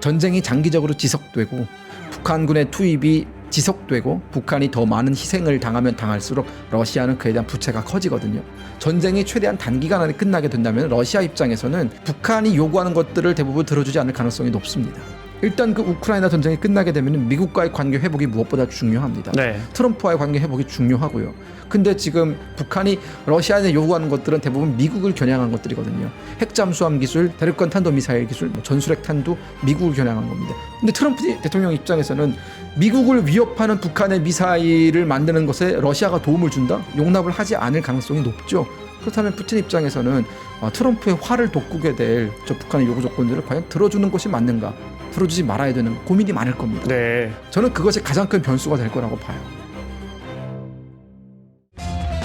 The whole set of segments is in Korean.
전쟁이 장기적으로 지속되고 북한군의 투입이 지속되고 북한이 더 많은 희생을 당하면 당할수록 러시아는 그에 대한 부채가 커지거든요. 전쟁이 최대한 단기간 안에 끝나게 된다면 러시아 입장에서는 북한이 요구하는 것들을 대부분 들어주지 않을 가능성이 높습니다. 일단 그 우크라이나 전쟁이 끝나게 되면 미국과의 관계 회복이 무엇보다 중요합니다. 네. 트럼프와의 관계 회복이 중요하고요. 근데 지금 북한이 러시아에 요구하는 것들은 대부분 미국을 겨냥한 것들이거든요. 핵잠수함 기술, 대륙간 탄도미사일 기술, 전술핵 탄도 미국을 겨냥한 겁니다. 근데 트럼프 대통령 입장에서는 미국을 위협하는 북한의 미사일을 만드는 것에 러시아가 도움을 준다? 용납을 하지 않을 가능성이 높죠. 그렇다면 푸틴 입장에서는 트럼프의 화를 돋구게 될 저 북한의 요구 조건들을 과연 들어주는 것이 맞는가? 들어주지 말아야 되는 고민이 많을 겁니다. 네. 저는 그것이 가장 큰 변수가 될 거라고 봐요.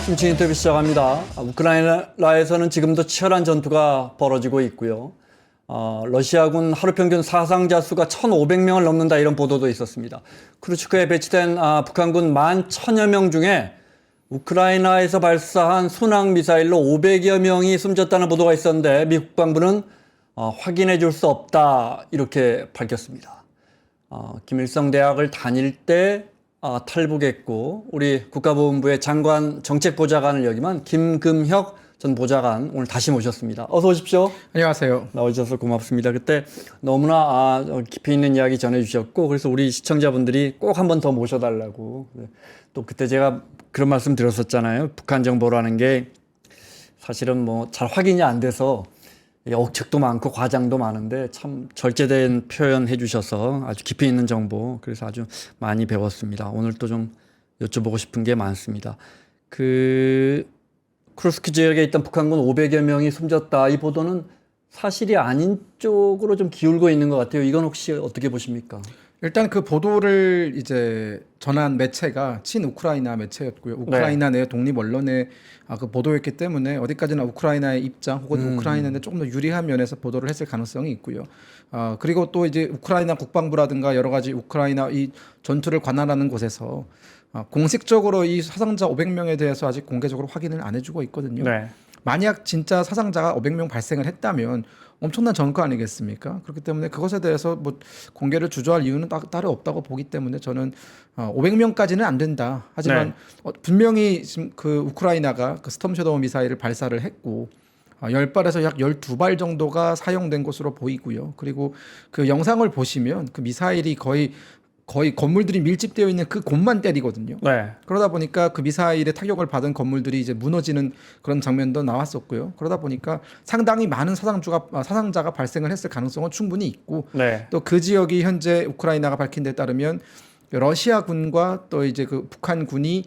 심층 인터뷰 시작합니다. 우크라이나에서는 지금도 치열한 전투가 벌어지고 있고요. 러시아군 하루 평균 사상자 수가 1,500명을 넘는다 이런 보도도 있었습니다. 크루츠크에 배치된 북한군 11,000여 명 중에 우크라이나에서 발사한 순항 미사일로 500여 명이 숨졌다는 보도가 있었는데 미국 국방부는 확인해 줄 수 없다 이렇게 밝혔습니다. 김일성 대학을 다닐 때 탈북했고 우리 국가보훈부의 장관 정책보좌관을 역임한 김금혁 전 보좌관 오늘 다시 모셨습니다. 어서 오십시오. 안녕하세요. 나와주셔서 고맙습니다. 그때 너무나 깊이 있는 이야기 전해주셨고 그래서 우리 시청자분들이 꼭 한 번 더 모셔달라고 또 그때 제가 그런 말씀 드렸었잖아요. 북한 정보라는 게 사실은 뭐 잘 확인이 안 돼서 억측도 많고 과장도 많은데 참 절제된 표현 해주셔서 아주 깊이 있는 정보 그래서 아주 많이 배웠습니다. 오늘 또 좀 여쭤보고 싶은 게 많습니다. 크루스크 지역에 있던 북한군 500여 명이 숨졌다. 이 보도는 사실이 아닌 쪽으로 좀 기울고 있는 것 같아요. 이건 혹시 어떻게 보십니까? 일단 그 보도를 이제 전한 매체가 친우크라이나 매체였고요. 우크라이나 내 독립 언론의 그 보도였기 때문에 어디까지나 우크라이나의 입장 혹은 우크라이나에 조금 더 유리한 면에서 보도를 했을 가능성이 있고요. 그리고 또 이제 우크라이나 국방부라든가 여러 가지 우크라이나 이 전투를 관할하는 곳에서 공식적으로 이 사상자 500명에 대해서 아직 공개적으로 확인을 안 해주고 있거든요. 네. 만약 진짜 사상자가 500명 발생을 했다면 엄청난 전과 아니겠습니까? 그렇기 때문에 그것에 대해서 뭐 공개를 주저할 이유는 따로 없다고 보기 때문에 저는 500명까지는 안 된다. 하지만 분명히 지금 그 우크라이나가 그 스톰 섀도우 미사일을 발사를 했고 10발에서 약 12발 정도가 사용된 것으로 보이고요. 그리고 그 영상을 보시면 그 미사일이 거의 건물들이 밀집되어 있는 그 곳만 때리거든요. 네. 그러다 보니까 그 미사일의 타격을 받은 건물들이 이제 무너지는 그런 장면도 나왔었고요. 그러다 보니까 상당히 많은 사상자가 발생을 했을 가능성은 충분히 있고 네. 또 그 지역이 현재 우크라이나가 밝힌 데 따르면 러시아 군과 또 이제 그 북한 군이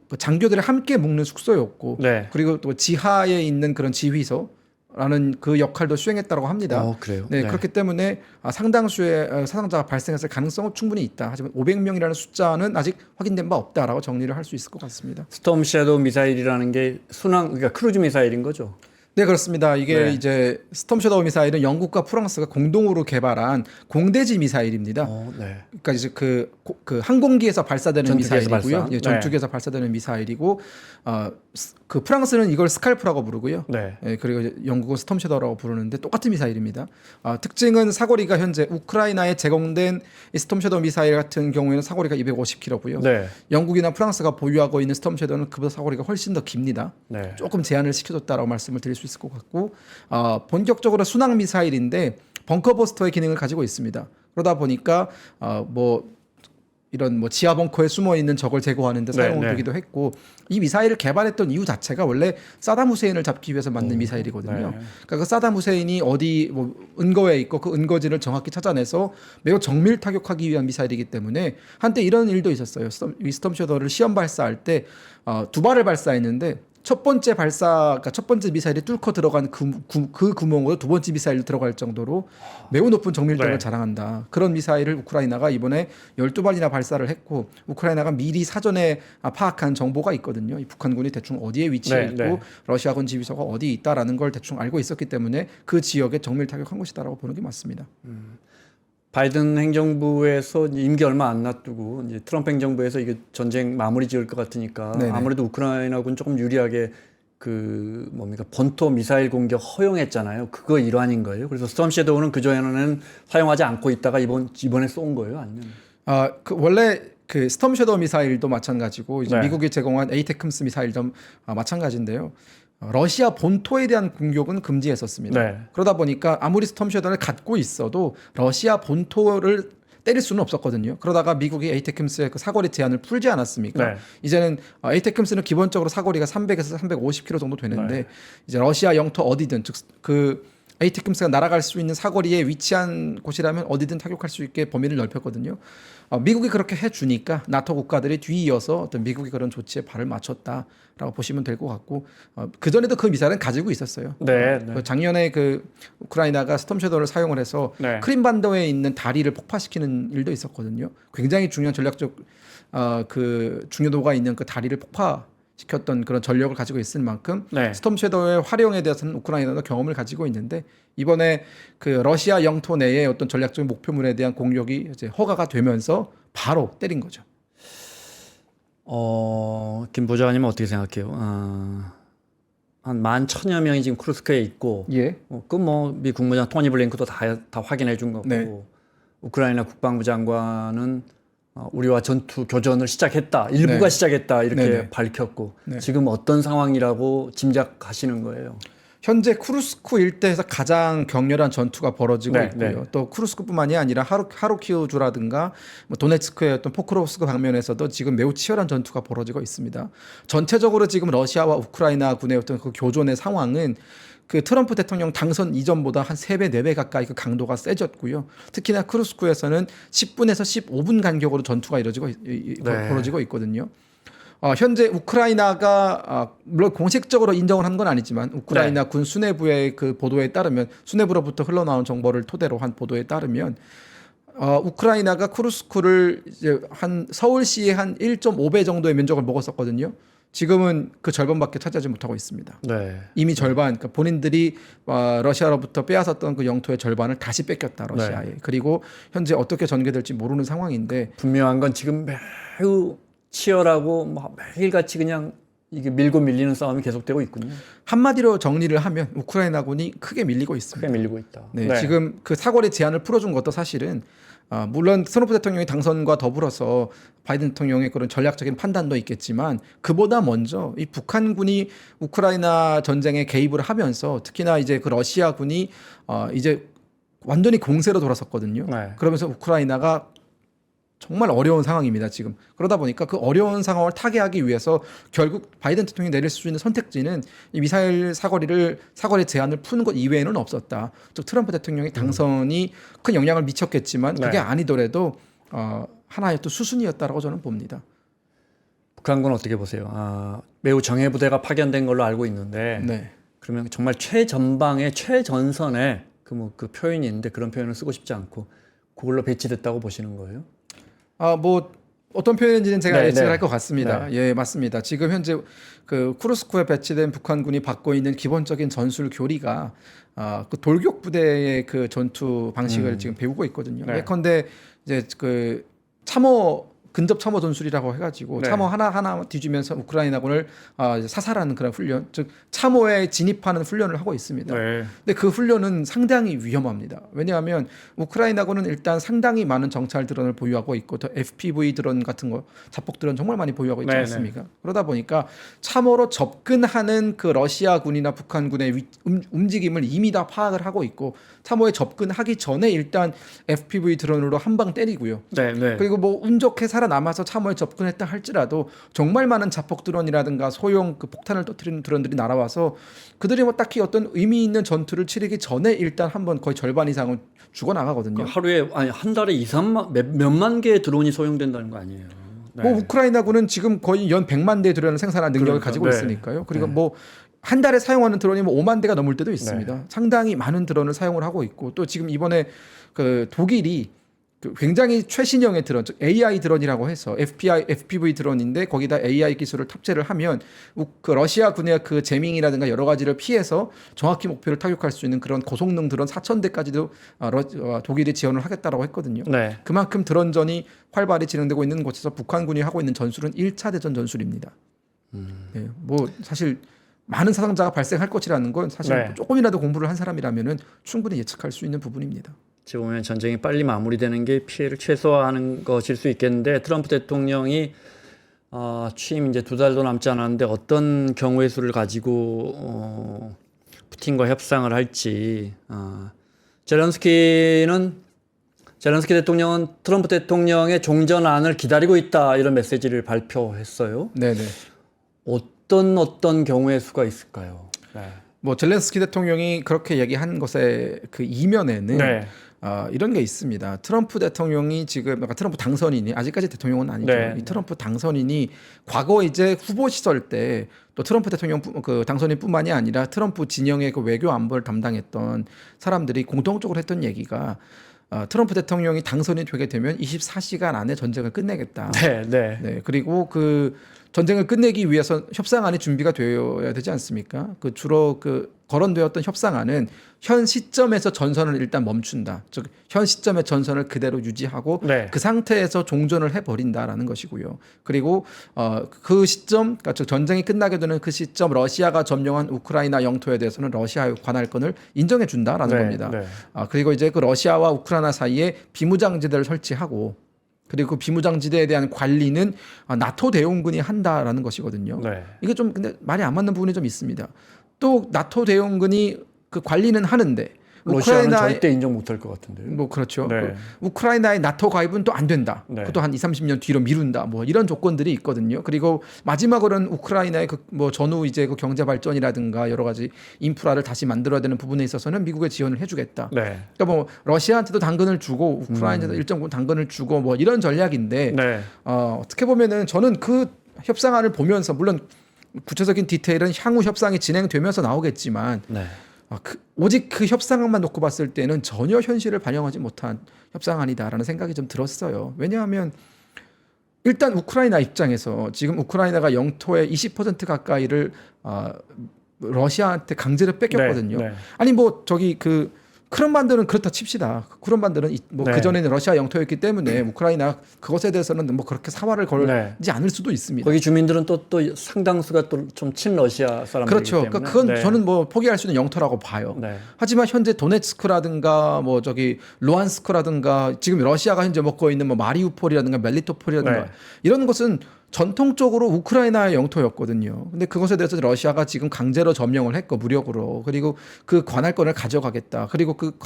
그 장교들을 함께 묵는 숙소였고 네. 그리고 또 지하에 있는 그런 지휘소 라는 그 역할도 수행했다고 합니다. 그래요? 네, 그렇기 때문에 상당수의 사상자가 발생했을 가능성은 충분히 있다. 하지만 500명이라는 숫자는 아직 확인된 바 없다라고 정리를 할 수 있을 것 같습니다. 스톰 섀도우 미사일이라는 게 그러니까 크루즈 미사일인 거죠? 네, 그렇습니다. 이게 네. 이제 스톰 섀도우 미사일은 영국과 프랑스가 공동으로 개발한 공대지 미사일입니다. 네. 그러니까 이제 그 항공기에서 발사되는 전투기에서 미사일이고요. 발사. 예, 전투기에서 발사되는 미사일이고 그 프랑스는 이걸 스칼프라고 부르고요. 네. 예, 그리고 이제 영국은 스톰 섀도우라고 부르는데 똑같은 미사일입니다. 특징은 사거리가 현재 우크라이나에 제공된 이 스톰 섀도우 미사일 같은 경우에는 사거리가 250km고요. 네. 영국이나 프랑스가 보유하고 있는 스톰 섀도우는 그보다 사거리가 훨씬 더 깁니다. 네. 조금 제한을 시켜줬다라고 말씀을 드릴 수 있을 것 같고 본격적으로 순항 미사일인데 벙커버스터의 기능을 가지고 있습니다. 그러다 보니까 이런 지하 벙커에 숨어 있는 적을 제거하는 데 사용되기도 했고 이 미사일을 개발했던 이유 자체가 원래 사담 후세인을 잡기 위해서 만든 미사일이거든요. 네. 그러니까 그 사담 후세인이 어디 은거에 있고 그 은거지를 정확히 찾아내서 매우 정밀 타격하기 위한 미사일이기 때문에 한때 이런 일도 있었어요. 이 스톰 섀도우를 시험 발사할 때 2발을 발사했는데 첫 번째 그러니까 첫 번째 미사일이 뚫고 들어간 그 구멍으로 두 번째 미사일도 들어갈 정도로 매우 높은 정밀도를 자랑한다. 그런 미사일을 우크라이나가 이번에 12발이나 발사를 했고 우크라이나가 미리 사전에 파악한 정보가 있거든요. 이 북한군이 대충 어디에 위치해 있고 러시아군 지휘소가 어디에 있다라는 걸 대충 알고 있었기 때문에 그 지역에 정밀 타격한 것이다라고 보는 게 맞습니다. 바이든 행정부에서 임기 얼마 안 놔두고 이제 트럼프 행정부에서 이게 전쟁 마무리 지을 것 같으니까 네네. 아무래도 우크라이나군 조금 유리하게 그 뭡니까 본토 미사일 공격 허용했잖아요. 그거 일환인 거예요. 그래서 스톰 섀도우는 그 전에는 사용하지 않고 있다가 이번에 쏜 거예요, 아니면? 그 원래 그 스톰 섀도우 미사일도 마찬가지고 이제 네. 미국이 제공한 에이테크스 미사일도 마찬가지인데요. 러시아 본토에 대한 공격은 금지했었습니다. 네. 그러다 보니까 아무리 스톰 섀도우를 갖고 있어도 러시아 본토를 때릴 수는 없었거든요. 그러다가 미국이 에이테크스의 그 사거리 제한을 풀지 않았습니까? 네. 이제는 에이테크스는 기본적으로 사거리가 300에서 350km 정도 되는데 네. 이제 러시아 영토 어디든 즉 그 에이테크스가 날아갈 수 있는 사거리에 위치한 곳이라면 어디든 타격할 수 있게 범위를 넓혔거든요. 미국이 그렇게 해주니까 나토 국가들이 뒤이어서 어떤 미국이 그런 조치에 발을 맞췄다라고 보시면 될 것 같고 그 전에도 그 미사일은 가지고 있었어요. 네, 네. 그 작년에 그 우크라이나가 스톰 섀도우를 사용을 해서 네. 크림반도에 있는 다리를 폭파시키는 일도 있었거든요. 굉장히 중요한 전략적 그 중요도가 있는 그 다리를 폭파시켰던 그런 전력을 가지고 있을 만큼 네. 스톰 섀도우의 활용에 대해서는 우크라이나도 경험을 가지고 있는데 이번에 그 러시아 영토 내의 어떤 전략적인 목표물에 대한 공격이 이제 허가가 되면서 바로 때린 거죠. 김 부장님은 어떻게 생각해요? 한 11,000여 명이 지금 쿠르스크에 있고, 예. 미 국무장 토니 블링크도 다 확인해 준 거고, 네. 우크라이나 국방부 장관은 우리와 전투 교전을 시작했다, 일부가 네. 시작했다 이렇게 네네. 밝혔고, 네. 지금 어떤 상황이라고 짐작하시는 거예요? 현재 쿠르스크 일대에서 가장 격렬한 전투가 벌어지고 네, 있고요. 네. 또 쿠르스크뿐만이 아니라 하루키우주라든가 뭐 도네츠크의 어떤 포크로프스크 방면에서도 지금 매우 치열한 전투가 벌어지고 있습니다. 전체적으로 지금 러시아와 우크라이나 군의 어떤 그 교전의 상황은 그 트럼프 대통령 당선 이전보다 한 3배, 4배 가까이 그 강도가 세졌고요. 특히나 쿠르스크에서는 10분에서 15분 간격으로 전투가 벌어지고 있거든요. 현재 우크라이나가 물론 공식적으로 인정을 한 건 아니지만 우크라이나 군 수뇌부의 그 보도에 따르면 수뇌부로부터 흘러나온 정보를 토대로 한 보도에 따르면 우크라이나가 쿠르스크를 이제 한 서울시의 한 1.5배 정도의 면적을 먹었었거든요. 지금은 그 절반밖에 차지하지 못하고 있습니다. 네. 이미 절반, 그러니까 본인들이 러시아로부터 빼앗았던 그 영토의 절반을 다시 뺏겼다 러시아에. 네. 그리고 현재 어떻게 전개될지 모르는 상황인데 분명한 건 지금 매우 치열하고 매일같이 그냥 이게 밀고 밀리는 싸움이 계속되고 있군요. 한마디로 정리를 하면 우크라이나군이 크게 밀리고 있습니다. 크게 밀리고 있다. 네, 지금 그 사거리 제한을 풀어준 것도 사실은 물론 트럼프 대통령의 당선과 더불어서 바이든 대통령의 그런 전략적인 판단도 있겠지만 그보다 먼저 이 북한군이 우크라이나 전쟁에 개입을 하면서 특히나 이제 그 러시아군이 이제 완전히 공세로 돌아섰거든요. 네. 그러면서 우크라이나가 정말 어려운 상황입니다, 지금. 그러다 보니까 그 어려운 상황을 타개하기 위해서 결국 바이든 대통령이 내릴 수 있는 선택지는 이 미사일 사거리 제한을 푸는 것 이외에는 없었다. 즉 트럼프 대통령의 당선이 큰 영향을 미쳤겠지만 그게 네. 아니더라도 하나의 또 수순이었다라고 저는 봅니다. 북한군 어떻게 보세요? 매우 정예부대가 파견된 걸로 알고 있는데 네. 그러면 정말 최전방에 최전선에 그 표현이 있는데 그런 표현을 쓰고 싶지 않고 그걸로 배치됐다고 보시는 거예요? 뭐 어떤 표현인지는 제가 네, 예측을 네. 할 것 같습니다. 예, 맞습니다. 지금 현재 그 쿠르스크에 배치된 북한군이 받고 있는 기본적인 전술 교리가 그 돌격 부대의 그 전투 방식을 지금 배우고 있거든요. 네. 예컨대 이제 그 근접 참호 전술이라고 해가지고 네. 참호 하나 뒤주면서 우크라이나군을 사살하는 그런 훈련, 즉 참호에 진입하는 훈련을 하고 있습니다. 네. 근데 그 훈련은 상당히 위험합니다. 왜냐하면 우크라이나군은 일단 상당히 많은 정찰 드론을 보유하고 있고 또 FPV 드론 같은 거 자폭 드론 정말 많이 보유하고 있지 네네. 않습니까? 그러다 보니까 참호로 접근하는 그 러시아군이나 북한군의 움직임을 이미 다 파악을 하고 있고 참호에 접근하기 전에 일단 FPV 드론으로 한 방 때리고요. 네. 네. 그리고 뭐 운 좋게 살아남아서 참호에 접근했다 할지라도 정말 많은 자폭 드론이라든가 소형 그 폭탄을 터뜨리는 드론들이 날아와서 그들이 뭐 딱히 어떤 의미 있는 전투를 치르기 전에 일단 한번 거의 절반 이상은 죽어 나가거든요. 하루에 한 달에 2-3만 몇만 개의 드론이 소용된다는 거 아니에요? 네. 뭐 우크라이나군은 지금 거의 연 100만 대의 드론을 생산하는 능력을 그러니까, 가지고 네. 있으니까요. 그리고 네. 뭐 한 달에 사용하는 드론이 뭐 5만 대가 넘을 때도 있습니다. 네. 상당히 많은 드론을 사용을 하고 있고 또 지금 이번에 그 독일이 그 굉장히 최신형의 드론, 즉 AI 드론이라고 해서 FPV 드론인데 거기다 AI 기술을 탑재를 하면 그 러시아 군의 그 제밍이라든가 여러 가지를 피해서 정확히 목표를 타격할 수 있는 그런 고성능 드론 4,000대까지도 독일이 지원을 하겠다라고 했거든요. 네. 그만큼 드론전이 활발히 진행되고 있는 곳에서 북한군이 하고 있는 전술은 1차 대전 전술입니다. 네, 뭐 사실 많은 사상자가 발생할 것이라는 건 사실 네. 조금이라도 공부를 한 사람이라면은 충분히 예측할 수 있는 부분입니다. 어찌 보면 전쟁이 빨리 마무리되는 게 피해를 최소화하는 것일 수 있겠는데 트럼프 대통령이 취임 이제 2달도 남지 않았는데 어떤 경우의 수를 가지고 푸틴과 협상을 할지 젤렌스키 대통령은 트럼프 대통령의 종전안을 기다리고 있다 이런 메시지를 발표했어요. 네네. 어떤 경우의 수가 있을까요? 네. 뭐 젤렌스키 대통령이 그렇게 얘기한 것의 그 이면에는 네. 이런 게 있습니다. 트럼프 대통령이 지금 그러니까 트럼프 당선인이 아직까지 대통령은 아니죠. 네. 이 트럼프 당선인이 과거 이제 후보 시절 때 또 트럼프 대통령 그 당선인뿐만이 아니라 트럼프 진영의 그 외교 안보를 담당했던 사람들이 공통적으로 했던 얘기가 트럼프 대통령이 당선이 되게 되면 24시간 안에 전쟁을 끝내겠다. 네, 네. 네, 그리고 그 전쟁을 끝내기 위해서 협상안이 준비가 되어야 되지 않습니까? 그 주로 그 거론되었던 협상안은 현 시점에서 전선을 일단 멈춘다. 즉 현 시점의 전선을 그대로 유지하고 네. 그 상태에서 종전을 해버린다라는 것이고요. 그리고 그 시점, 그러니까 즉 전쟁이 끝나게 되는 그 시점 러시아가 점령한 우크라이나 영토에 대해서는 러시아의 관할권을 인정해 준다라는 네, 겁니다. 네. 그리고 이제 그 러시아와 우크라이나 사이에 비무장지대를 설치하고 그리고 그 비무장지대에 대한 관리는 나토 대용군이 한다라는 것이거든요. 네. 이게 좀 근데 말이 안 맞는 부분이 좀 있습니다. 또 나토 대용군이 그 관리는 하는데 러시아는 우크라이나의 절대 인정 못할 것 같은데요. 뭐 그렇죠. 네. 그 우크라이나의 나토 가입은 또 안 된다. 네. 그것도 한 20-30년 뒤로 미룬다. 뭐 이런 조건들이 있거든요. 그리고 마지막으로는 우크라이나의 그 뭐 전후 이제 그 경제 발전이라든가 여러 가지 인프라를 다시 만들어야 되는 부분에 있어서는 미국의 지원을 해주겠다. 네. 그러니까 뭐 러시아한테도 당근을 주고 우크라이나한테도 일정 부분 당근을 주고 뭐 이런 전략인데 네. 어떻게 보면은 저는 그 협상안을 보면서 물론 구체적인 디테일은 향후 협상이 진행되면서 나오겠지만 네. 오직 그 협상안만 놓고 봤을 때는 전혀 현실을 반영하지 못한 협상안이다라는 생각이 좀 들었어요. 왜냐하면 일단 우크라이나 입장에서 지금 우크라이나가 영토의 20% 가까이를 러시아한테 강제로 뺏겼거든요. 네, 네. 아니 뭐 저기 그 크림반도는 그렇다 칩시다. 크림반도는 뭐 네. 그전에는 러시아 영토였기 때문에 우크라이나 그것에 대해서는 뭐 그렇게 사활을 걸지 않을 수도 있습니다. 거기 주민들은 또 상당수가 또 좀 친러시아 사람들이기 그렇죠. 때문에. 그러니까 그건 네. 저는 뭐 포기할 수 있는 영토라고 봐요. 네. 하지만 현재 도네츠크라든가 뭐 저기 루안스크라든가 지금 러시아가 현재 먹고 있는 뭐 마리우폴이라든가 멜리토폴이라든가 네. 이런 것은 전통적으로 우크라이나의 영토였거든요. 근데 그것에 대해서 러시아가 지금 강제로 점령을 했고 무력으로 그리고 그 관할권을 가져가겠다. 그리고 그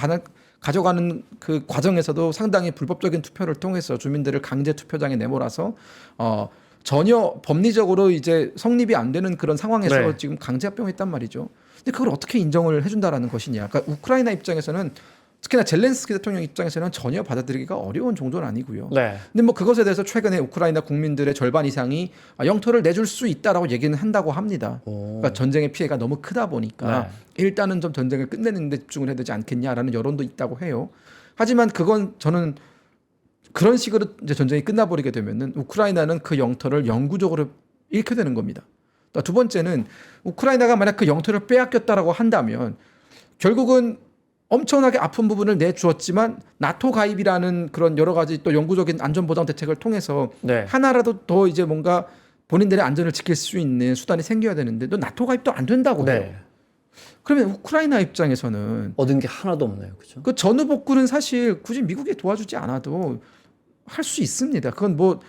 가져가는 그 과정에서도 상당히 불법적인 투표를 통해서 주민들을 강제 투표장에 내몰아서 전혀 법리적으로 이제 성립이 안 되는 그런 상황에서 네. 지금 강제 합병했단 말이죠. 근데 그걸 어떻게 인정을 해준다라는 것이냐. 그러니까 우크라이나 입장에서는 특히나 젤렌스키 대통령 입장에서는 전혀 받아들이기가 어려운 정도는 아니고요. 네. 근데 뭐 그것에 대해서 최근에 우크라이나 국민들의 절반 이상이 영토를 내줄 수 있다라고 얘기는 한다고 합니다. 그러니까 전쟁의 피해가 너무 크다 보니까 일단은 좀 전쟁을 끝내는 데 집중을 해야 되지 않겠냐라는 여론도 있다고 해요. 하지만 그건 저는 그런 식으로 이제 전쟁이 끝나버리게 되면은 우크라이나는 그 영토를 영구적으로 잃게 되는 겁니다. 두 번째는 우크라이나가 만약 그 영토를 빼앗겼다라고 한다면 결국은 엄청나게 아픈 부분을 내주었지만 나토 가입이라는 그런 여러 가지 또 영구적인 안전보장 대책을 통해서 네. 하나라도 더 이제 뭔가 본인들의 안전을 지킬 수 있는 수단이 생겨야 되는데 또 나토 가입도 안 된다고 해요. 네. 그러면 우크라이나 입장에서는 얻은 게 하나도 없네요. 그죠? 그 전후 복구는 사실 굳이 미국이 도와주지 않아도 할 수 있습니다. 그건 뭐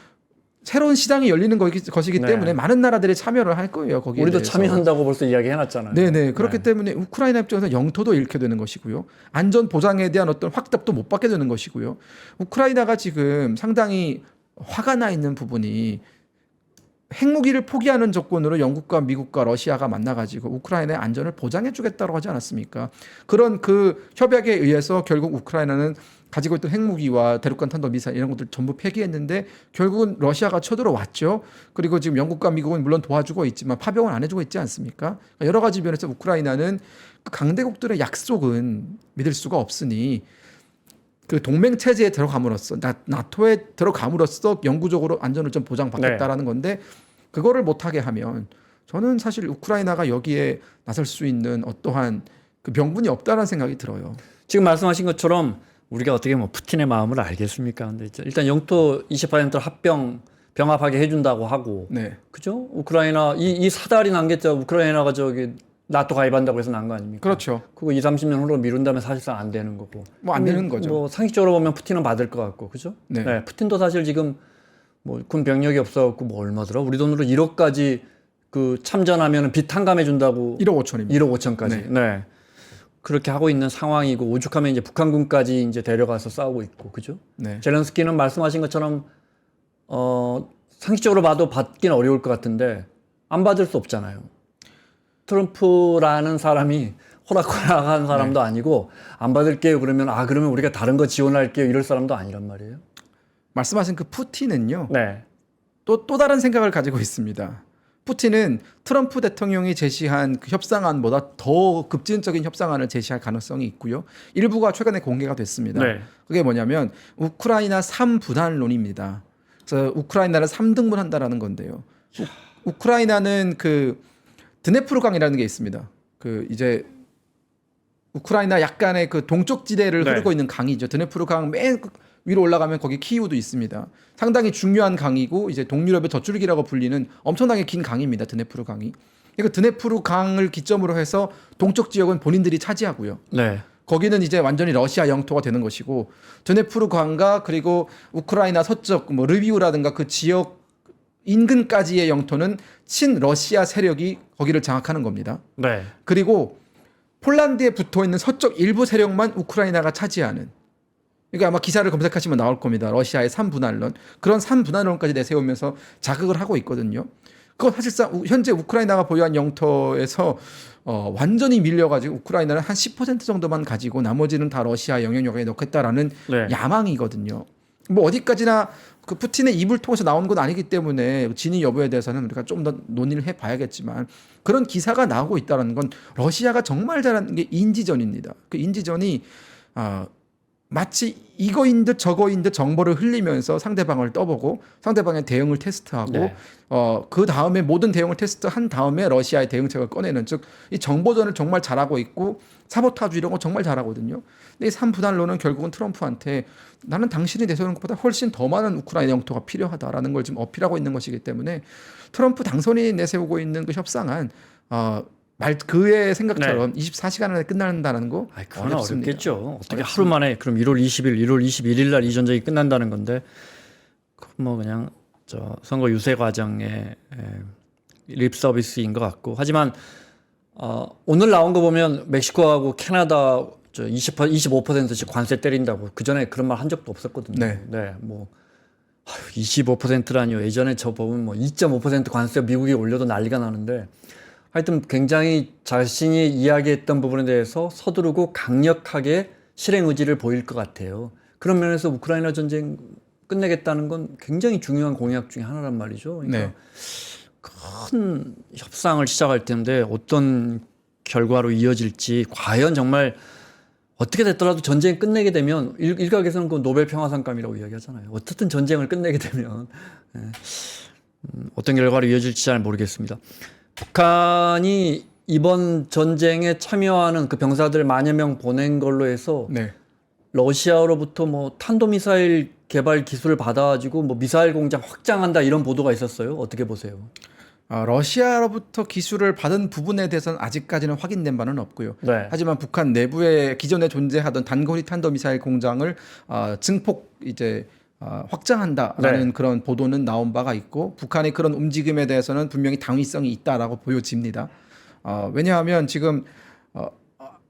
새로운 시장이 열리는 것이기 네. 때문에 많은 나라들이 참여를 할 거예요. 거기에 우리도 대해서. 참여한다고 벌써 이야기해놨잖아요. 네네. 그렇기 때문에 우크라이나 입장에서 영토도 잃게 되는 것이고요. 안전 보장에 대한 어떤 확답도 못 받게 되는 것이고요. 우크라이나가 지금 상당히 화가 나 있는 부분이 핵무기를 포기하는 조건으로 영국과 미국과 러시아가 만나가지고 우크라이나의 안전을 보장해주겠다고 하지 않았습니까? 그런 그 협약에 의해서 결국 우크라이나는 가지고 있던 핵무기와 대륙간 탄도미사일 이런 것들 전부 폐기했는데 결국은 러시아가 쳐들어왔죠. 그리고 지금 영국과 미국은 물론 도와주고 있지만 파병은 안 해주고 있지 않습니까? 여러 가지 면에서 우크라이나는 그 강대국들의 약속은 믿을 수가 없으니 그 동맹 체제에 들어감으로써 나토에 들어감으로써 영구적으로 안전을 좀 보장받겠다라는 건데 그거를 못하게 하면 저는 사실 우크라이나가 여기에 나설 수 있는 어떠한 그 명분이 없다라는 생각이 들어요. 지금 말씀하신 것처럼 우리가 어떻게 뭐 푸틴의 마음을 알겠습니까? 근데 일단 영토 28% 합병 병합하게 해준다고 하고, 네. 그죠? 우크라이나 이 사달이 난 게 우크라이나가 저기 나토 가입한다고 해서 난 거 아닙니까? 그렇죠. 그거 2, 30년 후로 미룬다면 사실상 안 되는 거고. 뭐 안 되는 거죠. 뭐 상식적으로 보면 푸틴은 받을 것 같고, 그죠? 네. 푸틴도 사실 지금 뭐 군 병력이 없어갖고 뭐 얼마더라? 우리 돈으로 1억까지 그 참전하면 빚 탕감해 준다고 1억 5천입니다. 1억 5천까지. 네. 그렇게 하고 있는 상황이고 오죽하면 이제 북한군까지 이제 데려가서 싸우고 있고, 그죠? 네. 젤렌스키는 말씀하신 것처럼 상식적으로 봐도 받긴 어려울 것 같은데 안 받을 수 없잖아요. 트럼프라는 사람이 호락호락한 사람도 아니고 안 받을게요 그러면 그러면 우리가 다른 거 지원할게요 이럴 사람도 아니란 말이에요. 말씀하신 그 푸틴은요. 네. 또 다른 생각을 가지고 있습니다. 푸틴은 트럼프 대통령이 제시한 그 협상안보다 더 급진적인 협상안을 제시할 가능성이 있고요. 일부가 최근에 공개가 됐습니다. 네. 그게 뭐냐면 우크라이나 3분할론입니다. 그래서 우크라이나를 3등분한다라는 건데요. 우크라이나는 그 드네프르강이라는 게 있습니다. 그 이제 우크라이나 약간의 그 동쪽 지대를 네. 흐르고 있는 강이죠. 드네프르강 맨 위로 올라가면 거기 키이우도 있습니다. 상당히 중요한 강이고 이제 동유럽의 젖줄기라고 불리는 엄청나게 긴 강입니다. 드네프르강이. 그러니까 드네프르강을 기점으로 해서 동쪽 지역은 본인들이 차지하고요. 네. 거기는 이제 완전히 러시아 영토가 되는 것이고 드네프르강과 그리고 우크라이나 서쪽 뭐 르비우라든가 그 지역 인근까지의 영토는 친러시아 세력이 거기를 장악하는 겁니다. 네. 그리고 폴란드에 붙어 있는 서쪽 일부 세력만 우크라이나가 차지하는. 그러니까 아마 기사를 검색하시면 나올 겁니다. 러시아의 3분할론. 그런 3분할론까지 내세우면서 자극을 하고 있거든요. 그건 사실상 현재 우크라이나가 보유한 영토에서 완전히 밀려가지고 우크라이나는 한 10% 정도만 가지고 나머지는 다 러시아 영향력에 넣겠다라는 네. 야망이거든요. 뭐 어디까지나 그 푸틴의 입을 통해서 나온 건 아니기 때문에 진위 여부에 대해서는 우리가 좀 더 논의를 해봐야겠지만 그런 기사가 나오고 있다는 건 러시아가 정말 잘하는 게 인지전입니다. 그 인지전이 마치 이거인 듯 저거인 듯 정보를 흘리면서 상대방을 떠보고 상대방의 대응을 테스트하고 네. 그 다음에 모든 대응을 테스트한 다음에 러시아의 대응책을 꺼내는 즉 이 정보전을 정말 잘하고 있고 사보타주 이런 거 정말 잘하거든요. 근데 이 3분할론은 결국은 트럼프한테 나는 당신이 내세우는 것보다 훨씬 더 많은 우크라이나 영토가 필요하다라는 걸 지금 어필하고 있는 것이기 때문에 트럼프 당선인이 내세우고 있는 그 협상안 그의 생각처럼 24시간 안에 끝난다는 거 그건 어렵습니다. 어렵겠죠. 어떻게 하루 만에 그럼 1월 20일, 1월 21일 날 이 전쟁이 끝난다는 건데 뭐 그냥 저 선거 유세 과정의 립 서비스인 것 같고 하지만 오늘 나온 거 보면 멕시코하고 캐나다 25%씩 관세 때린다고 그 전에 그런 말 한 적도 없었거든요. 네. 뭐 25%라니요. 예전에 저 보면 뭐 2.5% 관세 미국이 올려도 난리가 나는데 하여튼 굉장히 자신이 이야기했던 부분에 대해서 서두르고 강력하게 실행 의지를 보일 것 같아요. 그런 면에서 우크라이나 전쟁 끝내겠다는 건 굉장히 중요한 공약 중에 하나란 말이죠. 그러니까 네. 큰 협상을 시작할 텐데 어떤 결과로 이어질지 과연 정말 어떻게 됐더라도 전쟁 끝내게 되면 일각에서는 그 노벨 평화상감이라고 이야기하잖아요. 어쨌든 전쟁을 끝내게 되면 어떤 결과로 이어질지 잘 모르겠습니다. 북한이 이번 전쟁에 참여하는 그 병사들 만여 명 보낸 걸로 해서 네. 러시아로부터 뭐 탄도미사일 개발 기술을 받아가지고 뭐 미사일 공장 확장한다 이런 보도가 있었어요. 어떻게 보세요? 러시아로부터 기술을 받은 부분에 대해서는 아직까지는 확인된 바는 없고요. 네. 하지만 북한 내부에 기존에 존재하던 단거리 탄도미사일 공장을 증폭 확장한다라는 네. 그런 그런 보도는 나온 바가 있고 북한의 그런 움직임에 대해서는 분명히 당위성이 있다라고 보여집니다. 왜냐하면 지금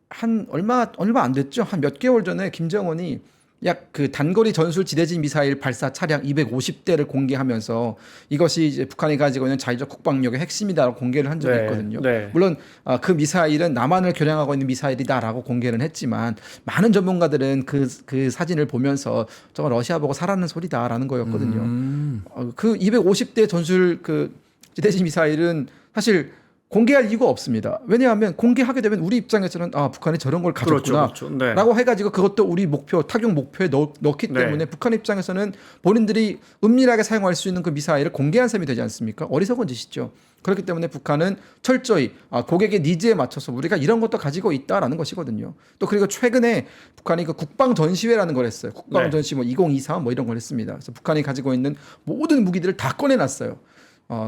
한 얼마 안 됐죠. 한 몇 개월 전에 김정은이 약 그 단거리 전술 지대지 미사일 발사 차량 250대를 공개하면서 이것이 이제 북한이 가지고 있는 자위적 국방력의 핵심이다라고 공개를 한 적이 네. 있거든요. 네. 물론 그 미사일은 남한을 겨냥하고 있는 미사일이다라고 공개를 했지만 많은 전문가들은 그 사진을 보면서 저거 러시아 보고 사라는 소리다라는 거였거든요. 그 250대 전술 그 지대지 미사일은 사실 공개할 이유가 없습니다. 왜냐하면 공개하게 되면 우리 입장에서는 아 북한이 저런 걸 가졌구나 그렇죠. 네. 라고 해가지고 그것도 우리 목표 타격 목표에 넣기 네. 때문에 북한 입장에서는 본인들이 은밀하게 사용할 수 있는 그 미사일을 공개한 셈이 되지 않습니까? 어리석은 짓이죠. 그렇기 때문에 북한은 철저히 고객의 니즈에 맞춰서 우리가 이런 것도 가지고 있다라는 것이거든요. 또 그리고 최근에 북한이 그 국방 전시회라는 걸 했어요. 국방 전시 뭐 2024 뭐 이런 걸 했습니다. 그래서 북한이 가지고 있는 모든 무기들을 다 꺼내놨어요.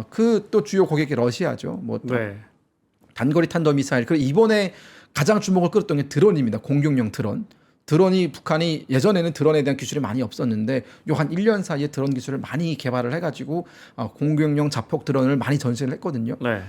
그 또 주요 고객이 러시아죠. 뭐 또 네. 단거리 탄도 미사일. 그리고 이번에 가장 주목을 끌었던 게 드론입니다. 공격용 드론. 드론이 북한이 예전에는 드론에 대한 기술이 많이 없었는데 요 한 1년 사이에 드론 기술을 많이 개발을 해가지고 공격용 자폭 드론을 많이 전시를 했거든요. 네.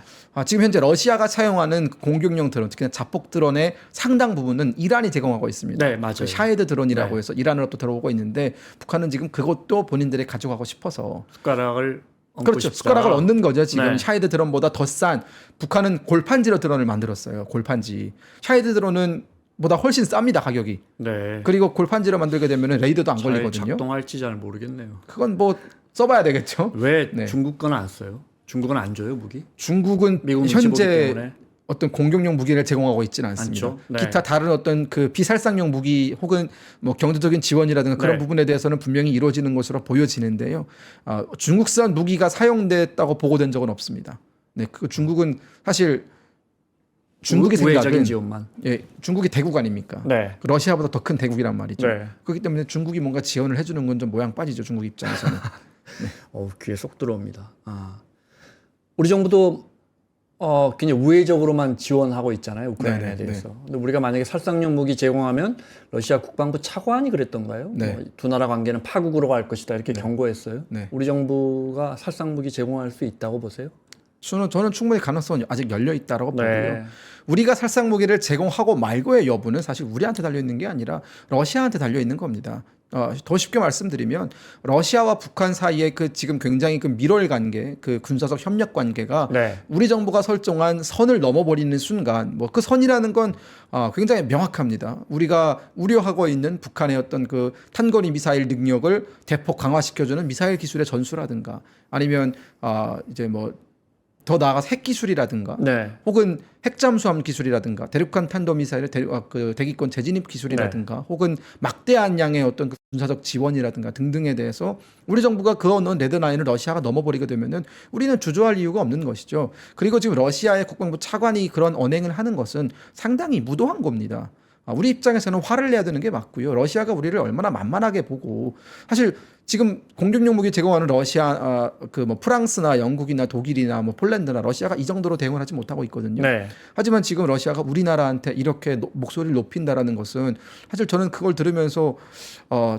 지금 현재 러시아가 사용하는 공격용 드론, 특히 자폭 드론의 상당 부분은 이란이 제공하고 있습니다. 네, 맞아요. 그 샤헤드 드론이라고 네. 해서 이란으로 또 들어오고 있는데 북한은 지금 그것도 본인들이 가져가고 싶어서 숟가락을 얹고 그렇죠. 싶다. 숟가락을 얻는 거죠. 지금 네. 샤헤드 드론보다 더 싼 북한은 골판지로 드론을 만들었어요. 골판지. 샤헤드 드론은 보다 훨씬 쌉니다. 가격이. 네. 그리고 골판지로 만들게 되면 레이더도 안 잘 걸리거든요. 작동할지 잘 모르겠네요. 그건 뭐 써봐야 되겠죠. 왜 네. 중국 건 안 써요? 중국은 안 줘요 무기? 중국은 미국 눈치 보기 현재 때문에. 어떤 공격용 무기를 제공하고 있지는 않습니다. 않죠? 네. 기타 다른 어떤 그 비살상용 무기 혹은 뭐 경제적인 지원이라든가 그런 네. 부분에 대해서는 분명히 이루어지는 것으로 보여지는데요. 중국산 무기가 사용됐다고 보고된 적은 없습니다. 네, 그 중국은 사실 중국의 우회적인 생각은 지원만. 예, 중국이 대국 아닙니까? 네. 러시아보다 더 큰 대국이란 말이죠. 네. 그렇기 때문에 중국이 뭔가 지원을 해주는 건 좀 모양 빠지죠. 중국 입장에서는. 귀에 쏙 들어옵니다. 우리 정부도 그냥 우회적으로만 지원하고 있잖아요. 우크라이나에 네, 네, 대해서. 근데 우리가 만약에 살상용 무기 제공하면 러시아 국방부 차관이 그랬던가요? 네. 두 나라 관계는 파국으로 갈 것이다 이렇게 경고했어요. 네. 우리 정부가 살상 무기 제공할 수 있다고 보세요? 저는 충분히 가능성은 아직 열려 있다라고 보고요. 네. 우리가 살상 무기를 제공하고 말고의 여부는 사실 우리한테 달려 있는 게 아니라 러시아한테 달려 있는 겁니다. 더 쉽게 말씀드리면 러시아와 북한 사이에 그 지금 굉장히 그 밀월 관계, 그 군사적 협력 관계가 네. 우리 정부가 설정한 선을 넘어버리는 순간, 뭐 그 선이라는 건 굉장히 명확합니다. 우리가 우려하고 있는 북한의 어떤 그 탄거리 미사일 능력을 대폭 강화시켜주는 미사일 기술의 전수라든가 아니면 이제 뭐 더 나아가서 핵 기술이라든가 네. 혹은 핵잠수함 기술이라든가 대륙간 탄도미사일의 대기권 재진입 기술이라든가 혹은 막대한 양의 어떤 그 군사적 지원이라든가 등등에 대해서 우리 정부가 그 어느 레드라인을 러시아가 넘어버리게 되면은 우리는 주저할 이유가 없는 것이죠. 그리고 지금 러시아의 국방부 차관이 그런 언행을 하는 것은 상당히 무도한 겁니다. 우리 입장에서는 화를 내야 되는 게 맞고요. 러시아가 우리를 얼마나 만만하게 보고 사실 지금 공격용 무기 제공하는 러시아 그 뭐 프랑스나 영국이나 독일이나 뭐 폴란드나 러시아가 이 정도로 대응을 하지 못하고 있거든요. 네. 하지만 지금 러시아가 우리나라한테 이렇게 목소리를 높인다라는 것은 사실 저는 그걸 들으면서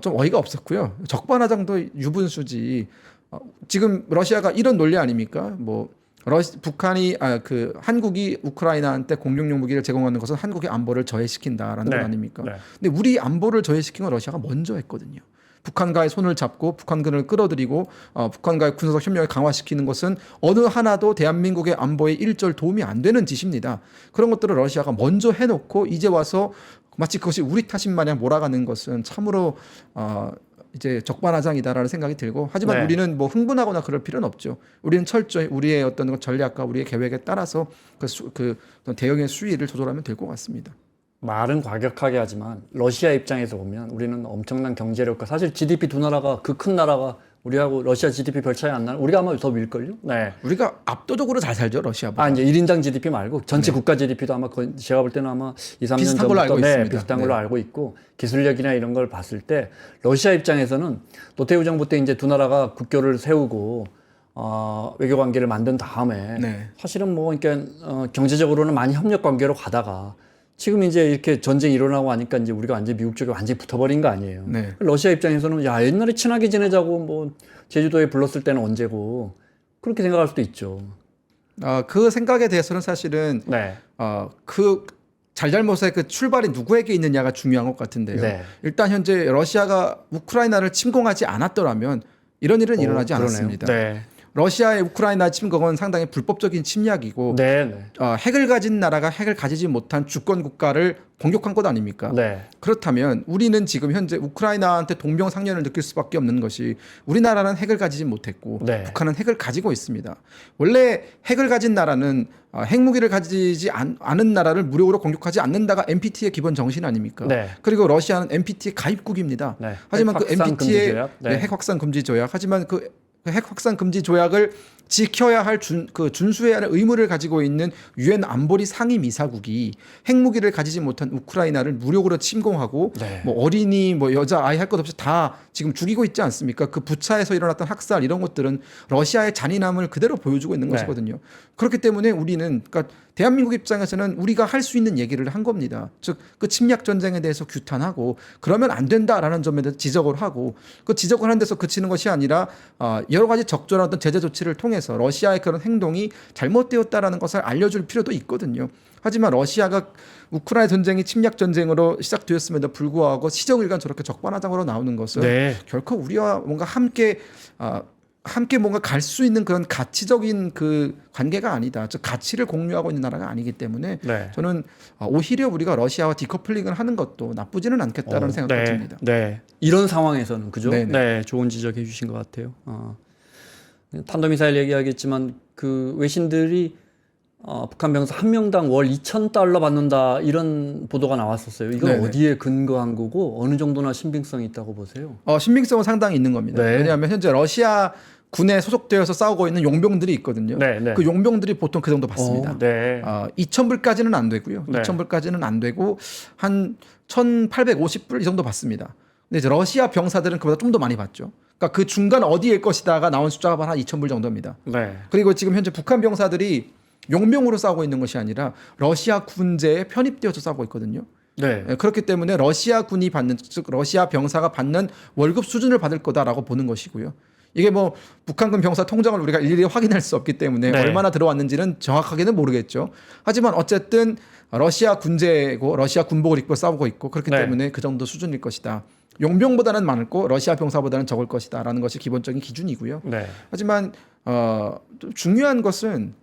좀 어이가 없었고요. 적반하장도 유분수지. 지금 러시아가 이런 논리 아닙니까? 뭐 북한이 그 한국이 우크라이나한테 공격용 무기를 제공하는 것은 한국의 안보를 저해시킨다라는 건 아닙니까? 네. 근데 우리 안보를 저해시킨 건 러시아가 먼저 했거든요. 북한과의 손을 잡고 북한군을 끌어들이고 북한과의 군사적 협력을 강화시키는 것은 어느 하나도 대한민국의 안보에 일절 도움이 안 되는 짓입니다. 그런 것들을 러시아가 먼저 해놓고 이제 와서 마치 그것이 우리 탓인 마냥 몰아가는 것은 참으로 이제 적반하장이다라는 생각이 들고 하지만 네. 우리는 뭐 흥분하거나 그럴 필요는 없죠. 우리는 철저히 우리의 어떤 전략과 우리의 계획에 따라서 그 대응의 수위를 조절하면 될 것 같습니다. 말은 과격하게 하지만 러시아 입장에서 보면 우리는 엄청난 경제력과 사실 GDP 두 나라가 그 큰 나라가 우리하고 러시아 GDP 별 차이 안 나는 우리가 아마 더 밀걸요? 네. 우리가 압도적으로 잘 살죠 러시아보다. 이제 1인당 GDP 말고 전체 국가 GDP도 아마 거의 제가 볼 때는 아마 2, 3년 비슷한 걸로 알고 있습니다. 비슷한 걸로 네. 알고 있고 기술력이나 이런 걸 봤을 때 러시아 입장에서는 노태우 정부 때 이제 두 나라가 국교를 세우고 외교 관계를 만든 다음에 네. 사실은 뭐 그러니까 경제적으로는 많이 협력 관계로 가다가 지금 이제 이렇게 전쟁이 일어나고 하니까 이제 우리가 완전 미국 쪽에 완전히 붙어버린 거 아니에요. 네. 러시아 입장에서는 야 옛날에 친하게 지내자고 뭐 제주도에 불렀을 때는 언제고 그렇게 생각할 수도 있죠. 그 생각에 대해서는 사실은 네. 그 잘잘못의 그 출발이 누구에게 있느냐가 중요한 것 같은데요. 네. 일단 현재 러시아가 우크라이나를 침공하지 않았더라면 이런 일은 일어나지 그러네요. 않았습니다. 네. 러시아의 우크라이나 침공은 상당히 불법적인 침략이고 네, 네. 핵을 가진 나라가 핵을 가지지 못한 주권 국가를 공격한 것 아닙니까? 네. 그렇다면 우리는 지금 현재 우크라이나한테 동병상련을 느낄 수밖에 없는 것이 우리나라는 핵을 가지지 못했고 네. 북한은 핵을 가지고 있습니다. 원래 핵을 가진 나라는 핵무기를 가지지 않은 나라를 무력으로 공격하지 않는다가 NPT의 기본 정신 아닙니까? 네. 그리고 러시아는 NPT의 가입국입니다. 네. 하지만 그 핵 확산 금지 NPT의 조약? 네. 핵 확산 금지 조약. 하지만 그 핵 확산 금지 조약을 지켜야 할 준수해야 할 의무를 가지고 있는 유엔 안보리 상임이사국이 핵무기를 가지지 못한 우크라이나를 무력으로 침공하고 네. 뭐 어린이 뭐 여자 아이 할 것 없이 다 지금 죽이고 있지 않습니까? 그 부차에서 일어났던 학살 이런 것들은 러시아의 잔인함을 그대로 보여주고 있는 네. 것이거든요. 그렇기 때문에 우리는 그러니까 대한민국 입장에서는 우리가 할 수 있는 얘기를 한 겁니다. 즉 그 침략 전쟁에 대해서 규탄하고 그러면 안 된다라는 점에 대해서 지적을 하고 그 지적을 하는 데서 그치는 것이 아니라 여러 가지 적절한 어떤 제재 조치를 통해서 러시아의 그런 행동이 잘못되었다라는 것을 알려줄 필요도 있거든요. 하지만 러시아가 우크라이나 전쟁이 침략 전쟁으로 시작되었음에도 불구하고 시정일관 저렇게 적반하장으로 나오는 것은 네. 결코 우리와 뭔가 함께 뭔가 갈 수 있는 그런 가치적인 그 관계가 아니다. 즉 가치를 공유하고 있는 나라가 아니기 때문에 네. 저는 오히려 우리가 러시아와 디커플링을 하는 것도 나쁘지는 않겠다는 생각이 네. 듭니다. 네. 이런 상황에서는 그죠? 네네. 네. 좋은 지적해 주신 것 같아요. 탄도미사일 얘기하겠지만 그 외신들이 북한 병사 한 명당 월 2,000달러 받는다 이런 보도가 나왔었어요. 이건 네네. 어디에 근거한 거고 어느 정도나 신빙성이 있다고 보세요? 신빙성은 상당히 있는 겁니다. 네. 왜냐하면 현재 러시아 군에 소속되어서 싸우고 있는 용병들이 있거든요. 네, 네. 그 용병들이 보통 그 정도 받습니다. 네. 2,000불까지는 안 되고요. 네. 2,000불까지는 안 되고 한 1,850불 이 정도 받습니다. 근데 이제 러시아 병사들은 그보다 좀 더 많이 받죠. 그러니까 그 중간 어디일 것이다가 나온 숫자가 한 2,000불 정도입니다. 네. 그리고 지금 현재 북한 병사들이 용병으로 싸우고 있는 것이 아니라 러시아 군제에 편입되어서 싸우고 있거든요. 네. 그렇기 때문에 러시아 군이 받는, 즉 러시아 병사가 받는 월급 수준을 받을 거다라고 보는 것이고요. 이게 뭐 북한군 병사 통장을 우리가 일일이 확인할 수 없기 때문에 네. 얼마나 들어왔는지는 정확하게는 모르겠죠. 하지만 어쨌든 러시아 군제고 러시아 군복을 입고 싸우고 있고 그렇기 네. 때문에 그 정도 수준일 것이다. 용병보다는 많고 러시아 병사보다는 적을 것이다라는 것이 기본적인 기준이고요. 네. 하지만 좀 중요한 것은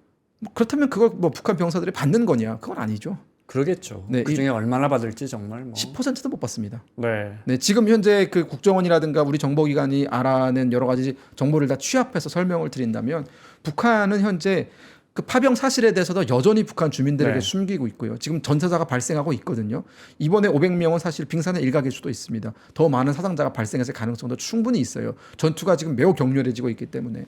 그렇다면 그걸 뭐 북한 병사들이 받는 거냐? 그건 아니죠. 그러겠죠. 네, 그 중에 얼마나 받을지 정말 뭐. 10%도 못 받습니다. 네. 네, 지금 현재 그 국정원이라든가 우리 정보기관이 알아낸 여러 가지 정보를 다 취합해서 설명을 드린다면 북한은 현재 그 파병 사실에 대해서도 여전히 북한 주민들에게 네. 숨기고 있고요. 지금 전사자가 발생하고 있거든요. 이번에 500명은 사실 빙산의 일각일 수도 있습니다. 더 많은 사상자가 발생했을 가능성도 충분히 있어요. 전투가 지금 매우 격렬해지고 있기 때문에.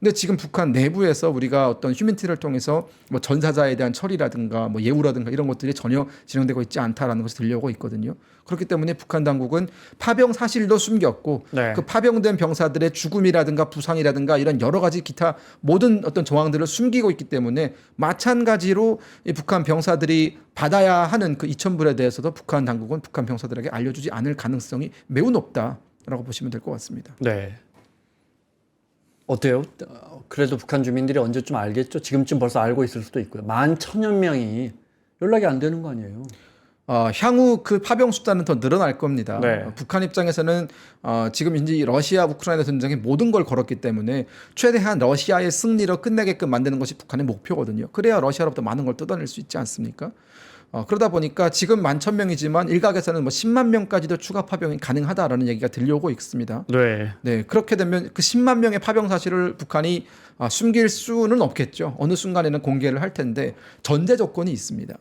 근데 지금 북한 내부에서 우리가 어떤 휴민티를 통해서 뭐 전사자에 대한 처리라든가 뭐 예우라든가 이런 것들이 전혀 진행되고 있지 않다라는 것이 들려오고 있거든요. 그렇기 때문에 북한 당국은 파병 사실도 숨겼고 네. 그 파병된 병사들의 죽음이라든가 부상이라든가 이런 여러 가지 기타 모든 어떤 정황들을 숨기고 있기 때문에 마찬가지로 이 북한 병사들이 받아야 하는 그 2,000불에 대해서도 북한 당국은 북한 병사들에게 알려주지 않을 가능성이 매우 높다라고 보시면 될 것 같습니다. 네. 어때요? 그래도 북한 주민들이 언제쯤 알겠죠? 지금쯤 벌써 알고 있을 수도 있고요. 11,000명이 연락이 안 되는 거 아니에요? 향후 그 파병 숫자는 더 늘어날 겁니다. 네. 북한 입장에서는 지금 이제 이 러시아 우크라이나 전쟁에 모든 걸 걸었기 때문에 최대한 러시아의 승리로 끝내게끔 만드는 것이 북한의 목표거든요. 그래야 러시아로부터 많은 걸 뜯어낼 수 있지 않습니까? 그러다 보니까 지금 11,000명이지만 일각에서는 뭐 10만 명까지도 추가 파병이 가능하다라는 얘기가 들려오고 있습니다. 네. 네, 그렇게 되면 그 10만 명의 파병 사실을 북한이 숨길 수는 없겠죠. 어느 순간에는 공개를 할 텐데 전제 조건이 있습니다.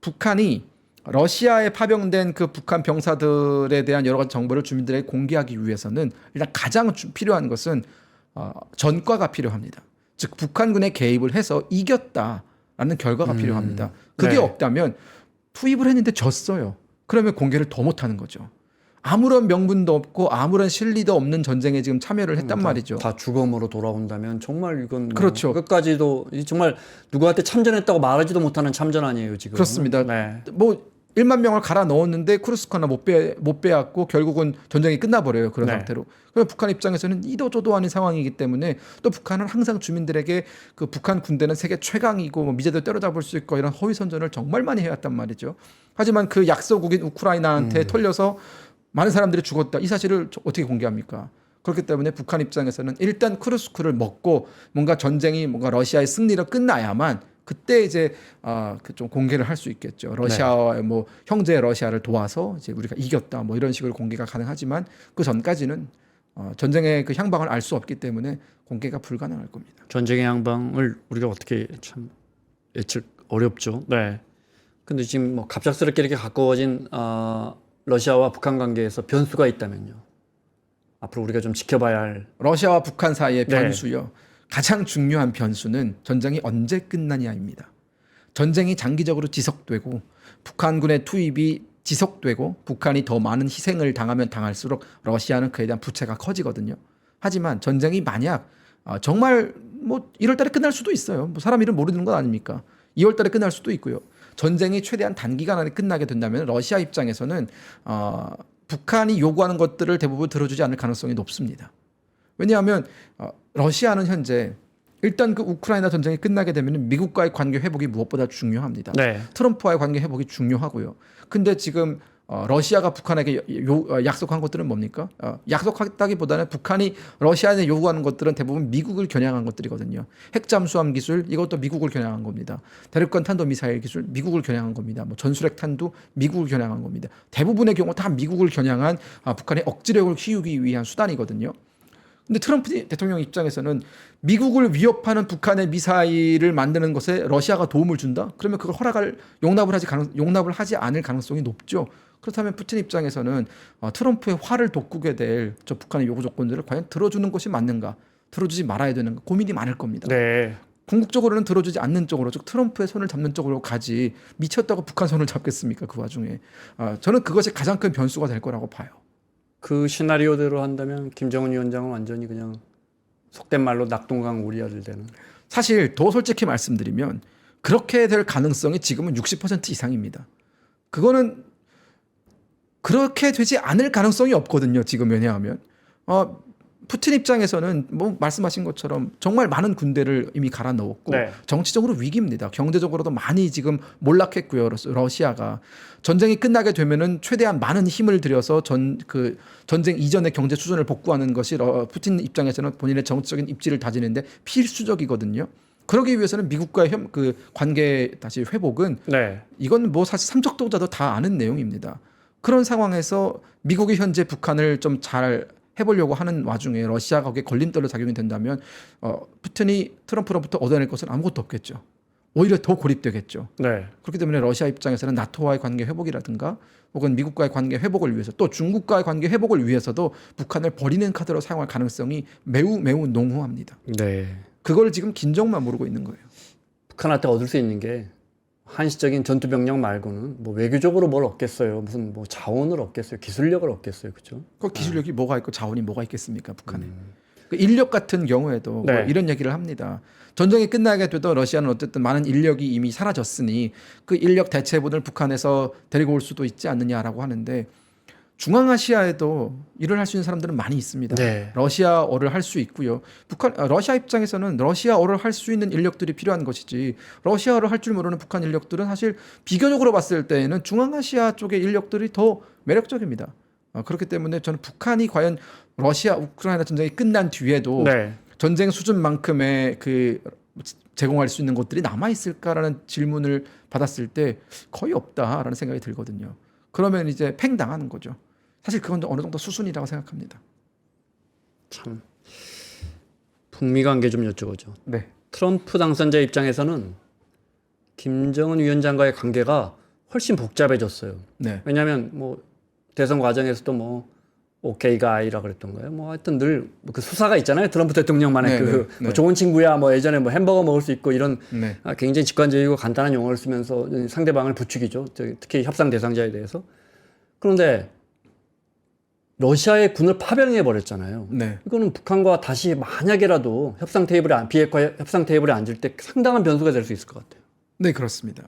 북한이 러시아에 파병된 그 북한 병사들에 대한 여러 가지 정보를 주민들에게 공개하기 위해서는 일단 가장 필요한 것은 전과가 필요합니다. 즉 북한군에 개입을 해서 이겼다라는 결과가 필요합니다. 그게 네. 없다면 투입을 했는데 졌어요. 그러면 공개를 더 못하는 거죠. 아무런 명분도 없고 아무런 실리도 없는 전쟁에 지금 참여를 했단 말이죠. 다 죽음으로 돌아온다면 정말 이건 뭐 그렇죠. 끝까지도 정말 누구한테 참전했다고 말하지도 못하는 참전 아니에요 지금. 그렇습니다. 네. 뭐 1만 명을 갈아 넣었는데 쿠르스크나 못 빼앗고 결국은 전쟁이 끝나버려요. 그런 네. 상태로. 그럼 북한 입장에서는 이도저도 아닌 상황이기 때문에 또 북한은 항상 주민들에게 그 북한 군대는 세계 최강이고 뭐 미제도 때려잡을 수 있고 이런 허위 선전을 정말 많이 해왔단 말이죠. 하지만 그 약소국인 우크라이나한테 털려서 많은 사람들이 죽었다. 이 사실을 어떻게 공개합니까? 그렇기 때문에 북한 입장에서는 일단 쿠르스크를 먹고 뭔가 전쟁이 뭔가 러시아의 승리로 끝나야만 그때 이제 그 좀 공개를 할 수 있겠죠. 러시아와 뭐 형제 러시아를 도와서 이제 우리가 이겼다 뭐 이런 식으로 공개가 가능하지만 그 전까지는 전쟁의 그 향방을 알 수 없기 때문에 공개가 불가능할 겁니다. 전쟁의 양방을 우리가 어떻게 참 예측 어렵죠. 네. 근데 지금 뭐 갑작스럽게 이렇게 가까워진 러시아와 북한 관계에서 변수가 있다면요. 앞으로 우리가 좀 지켜봐야 할. 러시아와 북한 사이의 네. 변수요. 가장 중요한 변수는 전쟁이 언제 끝나냐입니다. 전쟁이 장기적으로 지속되고 북한군의 투입이 지속되고 북한이 더 많은 희생을 당하면 당할수록 러시아는 그에 대한 부채가 커지거든요. 하지만 전쟁이 만약 정말 뭐 1월 달에 끝날 수도 있어요. 뭐 사람 일은 모르는 건 아닙니까? 2월 달에 끝날 수도 있고요. 전쟁이 최대한 단기간 안에 끝나게 된다면 러시아 입장에서는 북한이 요구하는 것들을 대부분 들어주지 않을 가능성이 높습니다. 왜냐하면 러시아는 현재 일단 그 우크라이나 전쟁이 끝나게 되면 미국과의 관계 회복이 무엇보다 중요합니다. 네. 트럼프와의 관계 회복이 중요하고요. 근데 지금 러시아가 북한에게 약속한 것들은 뭡니까? 약속했다기보다는 북한이 러시아에 요구하는 것들은 대부분 미국을 겨냥한 것들이거든요. 핵잠수함 기술 이것도 미국을 겨냥한 겁니다. 대륙간 탄도 미사일 기술 미국을 겨냥한 겁니다. 뭐 전술핵 탄도 미국을 겨냥한 겁니다. 대부분의 경우 다 미국을 겨냥한 북한의 억지력을 키우기 위한 수단이거든요. 근데 트럼프 대통령 입장에서는 미국을 위협하는 북한의 미사일을 만드는 것에 러시아가 도움을 준다? 그러면 그걸 용납을 하지 않을 가능성이 높죠. 그렇다면 푸틴 입장에서는 트럼프의 화를 돋구게 될 저 북한의 요구 조건들을 과연 들어주는 것이 맞는가? 들어주지 말아야 되는가? 고민이 많을 겁니다. 네. 궁극적으로는 들어주지 않는 쪽으로, 즉 트럼프의 손을 잡는 쪽으로 가지 미쳤다고 북한 손을 잡겠습니까? 그 와중에. 저는 그것이 가장 큰 변수가 될 거라고 봐요. 그 시나리오대로 한다면 김정은 위원장은 완전히 그냥 속된 말로 낙동강 오리알을 되는. 사실 더 솔직히 말씀드리면 그렇게 될 가능성이 지금은 60% 이상입니다. 그거는 그렇게 되지 않을 가능성이 없거든요. 지금 왜냐하면 푸틴 입장에서는 뭐 말씀하신 것처럼 정말 많은 군대를 이미 갈아 넣었고 네. 정치적으로 위기입니다. 경제적으로도 많이 지금 몰락했고요. 러시아가 전쟁이 끝나게 되면은 최대한 많은 힘을 들여서 전쟁 이전의 경제 수준을 복구하는 것이 푸틴 입장에서는 본인의 정치적인 입지를 다지는데 필수적이거든요. 그러기 위해서는 미국과의 그 관계 다시 회복은 네. 이건 뭐 사실 삼척도자도 다 아는 내용입니다. 그런 상황에서 미국이 현재 북한을 좀 잘 해보려고 하는 와중에 러시아가 거기에 걸림돌로 작용이 된다면 푸틴이 트럼프로부터 얻어낼 것은 아무것도 없겠죠. 오히려 더 고립되겠죠. 네. 그렇기 때문에 러시아 입장에서는 나토와의 관계 회복이라든가 혹은 미국과의 관계 회복을 위해서 또 중국과의 관계 회복을 위해서도 북한을 버리는 카드로 사용할 가능성이 매우 매우 농후합니다. 네. 그걸 지금 김정만 모르고 있는 거예요. 북한한테 얻을 수 있는 게 한시적인 전투 병력 말고는 뭐 외교적으로 뭘 얻겠어요. 무슨 뭐 자원을 얻겠어요. 기술력을 얻겠어요. 그렇죠? 그 기술력이 뭐가 있고 자원이 뭐가 있겠습니까, 북한에. 그 인력 같은 경우에도 네. 뭐 이런 얘기를 합니다. 전쟁이 끝나게 돼도 러시아는 어쨌든 많은 인력이 이미 사라졌으니 그 인력 대체분을 북한에서 데리고 올 수도 있지 않느냐라고 하는데 중앙아시아에도 일을 할 수 있는 사람들은 많이 있습니다. 네. 러시아어를 할 수 있고요. 러시아 입장에서는 러시아어를 할 수 있는 인력들이 필요한 것이지 러시아어를 할 줄 모르는 북한 인력들은 사실 비교적으로 봤을 때에는 중앙아시아 쪽의 인력들이 더 매력적입니다. 그렇기 때문에 저는 북한이 과연 러시아 우크라이나 전쟁이 끝난 뒤에도 네. 전쟁 수준만큼의 그 제공할 수 있는 것들이 남아 있을까라는 질문을 받았을 때 거의 없다라는 생각이 들거든요. 그러면 이제 팽당하는 거죠. 사실 그건 어느 정도 수순이라고 생각합니다. 참 북미 관계 좀 여쭤보죠. 네. 트럼프 당선자 입장에서는 김정은 위원장과의 관계가 훨씬 복잡해졌어요. 네. 왜냐하면 뭐 대선 과정에서도 뭐 오케이 가이라 그랬던가요? 뭐 하여튼 늘 그 수사가 있잖아요. 트럼프 대통령만의 네, 그 네, 네. 뭐 좋은 친구야. 뭐 예전에 뭐 햄버거 먹을 수 있고 이런 네. 굉장히 직관적이고 간단한 용어를 쓰면서 상대방을 부추기죠. 특히 협상 대상자에 대해서. 그런데 러시아의 군을 파병해 버렸잖아요. 네. 이거는 북한과 다시 만약에라도 비핵화 협상 테이블에 앉을 때 상당한 변수가 될 수 있을 것 같아요. 네, 그렇습니다.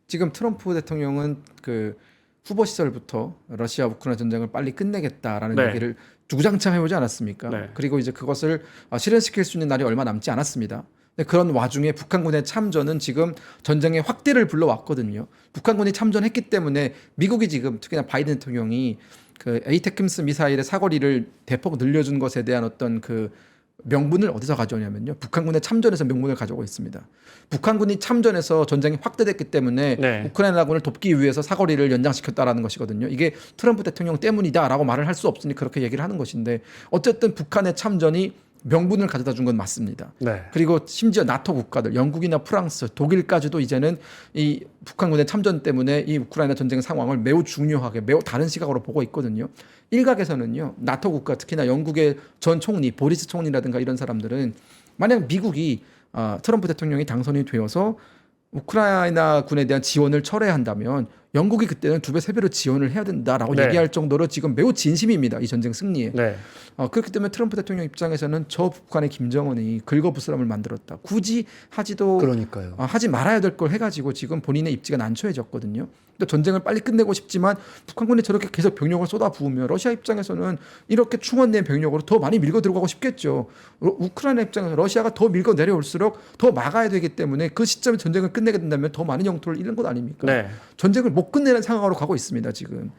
지금 트럼프 대통령은 그 후보 시절부터 러시아 우크라이나 전쟁을 빨리 끝내겠다라는 네. 얘기를 주구장창 해오지 않았습니까? 네. 그리고 이제 그것을 실현시킬 수 있는 날이 얼마 남지 않았습니다. 근데 그런 와중에 북한군의 참전은 지금 전쟁의 확대를 불러왔거든요. 북한군이 참전했기 때문에 미국이 지금 특히나 바이든 대통령이 그 에이테크임스 미사일의 사거리를 대폭 늘려준 것에 대한 어떤 그 명분을 어디서 가져오냐면요. 북한군의 참전에서 명분을 가져오고 있습니다. 북한군이 참전해서 전쟁이 확대됐기 때문에 네. 우크라이나군을 돕기 위해서 사거리를 연장시켰다라는 것이거든요. 이게 트럼프 대통령 때문이다라고 말을 할 수 없으니 그렇게 얘기를 하는 것인데 어쨌든 북한의 참전이 명분을 가져다 준 건 맞습니다. 네. 그리고 심지어 나토 국가들, 영국이나 프랑스, 독일까지도 이제는 이 북한군의 참전 때문에 이 우크라이나 전쟁 상황을 매우 중요하게, 매우 다른 시각으로 보고 있거든요. 일각에서는요, 나토 국가, 특히나 영국의 전 총리, 보리스 총리라든가 이런 사람들은 만약 미국이 트럼프 대통령이 당선이 되어서 우크라이나 군에 대한 지원을 철회한다면 영국이 그때는 2배, 3배로 지원을 해야 된다라고 네. 얘기할 정도로 지금 매우 진심입니다. 이 전쟁 승리에. 네. 그렇기 때문에 트럼프 대통령 입장에서는 저 북한의 김정은이 긁어부스럼을 만들었다. 굳이 하지도 그러니까요. 하지 말아야 될 걸 해가지고 지금 본인의 입지가 난처해졌거든요. 또 전쟁을 빨리 끝내고 싶지만 북한군이 저렇게 계속 병력을 쏟아부으면 러시아 입장에서는 이렇게 충원된 병력으로 더 많이 밀고 들어가고 싶겠죠. 우크라이나 입장에서 러시아가 더 밀고 내려올수록 더 막아야 되기 때문에 그 시점에 전쟁을 끝내게 된다면 더 많은 영토를 잃는 것 아닙니까? 네. 전쟁을 못 끝내는 상황으로 가고 있습니다. 지금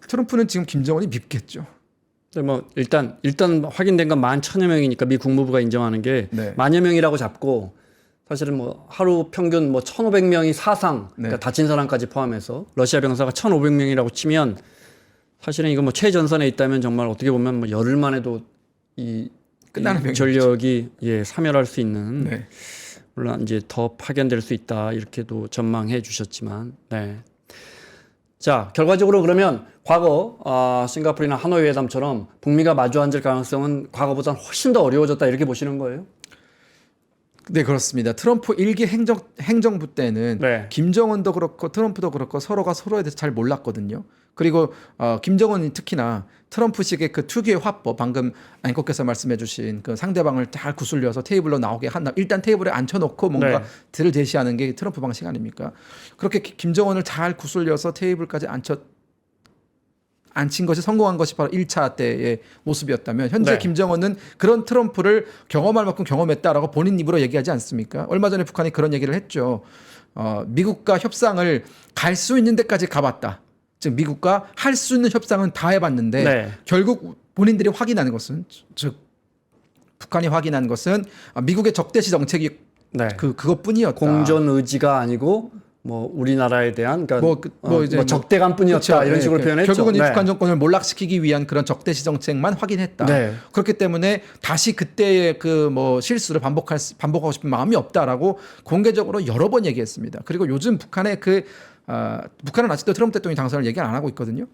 트럼프는 지금 김정은이 밉겠죠. 근데 뭐 일단 확인된 건 11,000여 명이니까 미 국무부가 인정하는 게 네. 만여 명이라고 잡고 사실은 뭐 하루 평균 뭐 1,500명이 사상, 그러니까 네. 다친 사람까지 포함해서 러시아 병사가 1,500명이라고 치면 사실은 이거 뭐 최전선에 있다면 정말 어떻게 보면 뭐 열흘만 해도 이 끝나는 이 병이겠죠. 전력이 사멸할 수 있는 네. 물론 이제 더 파견될 수 있다 이렇게도 전망해 주셨지만 네. 자 결과적으로 그러면 과거 싱가포르나 하노이 회담처럼 북미가 마주 앉을 가능성은 과거보다는 훨씬 더 어려워졌다 이렇게 보시는 거예요? 네, 그렇습니다. 트럼프 일기 행정부 때는 네. 김정은도 그렇고 트럼프도 그렇고 서로가 서로에 대해서 잘 몰랐거든요. 그리고 김정은이 특히나 트럼프식의 그 특유의 화법, 방금 앵커께서 말씀해주신 그 상대방을 잘 구슬려서 테이블로 나오게 한다. 일단 테이블에 앉혀놓고 뭔가 네. 들을 제시하는 게 트럼프 방식 아닙니까? 그렇게 김정은을 잘 구슬려서 테이블까지 앉힌 것이 성공한 것이 바로 1차 때의 모습이었다면 현재 네. 김정은은 그런 트럼프를 경험할 만큼 경험했다라고 본인 입으로 얘기하지 않습니까? 얼마 전에 북한이 그런 얘기를 했죠. 미국과 협상을 갈 수 있는 데까지 가봤다. 즉 미국과 할 수 있는 협상은 다 해봤는데 네. 결국 본인들이 확인한 것은 즉 북한이 확인한 것은 미국의 적대시 정책이 네. 그것뿐이었다. 공존 의지가 아니고 뭐 우리나라에 대한 그러니까 이제 뭐 적대감뿐이었다 그렇죠. 이런 식으로 네. 표현했죠. 결국은 이 네. 북한 정권을 몰락시키기 위한 그런 적대시 정책만 확인했다. 네. 그렇기 때문에 다시 그때의 그 뭐 실수를 반복하고 싶은 마음이 없다라고 공개적으로 여러 번 얘기했습니다. 그리고 요즘 북한의 북한은 아직도 트럼프 대통령이 당선을 얘기 안 하고 있거든요.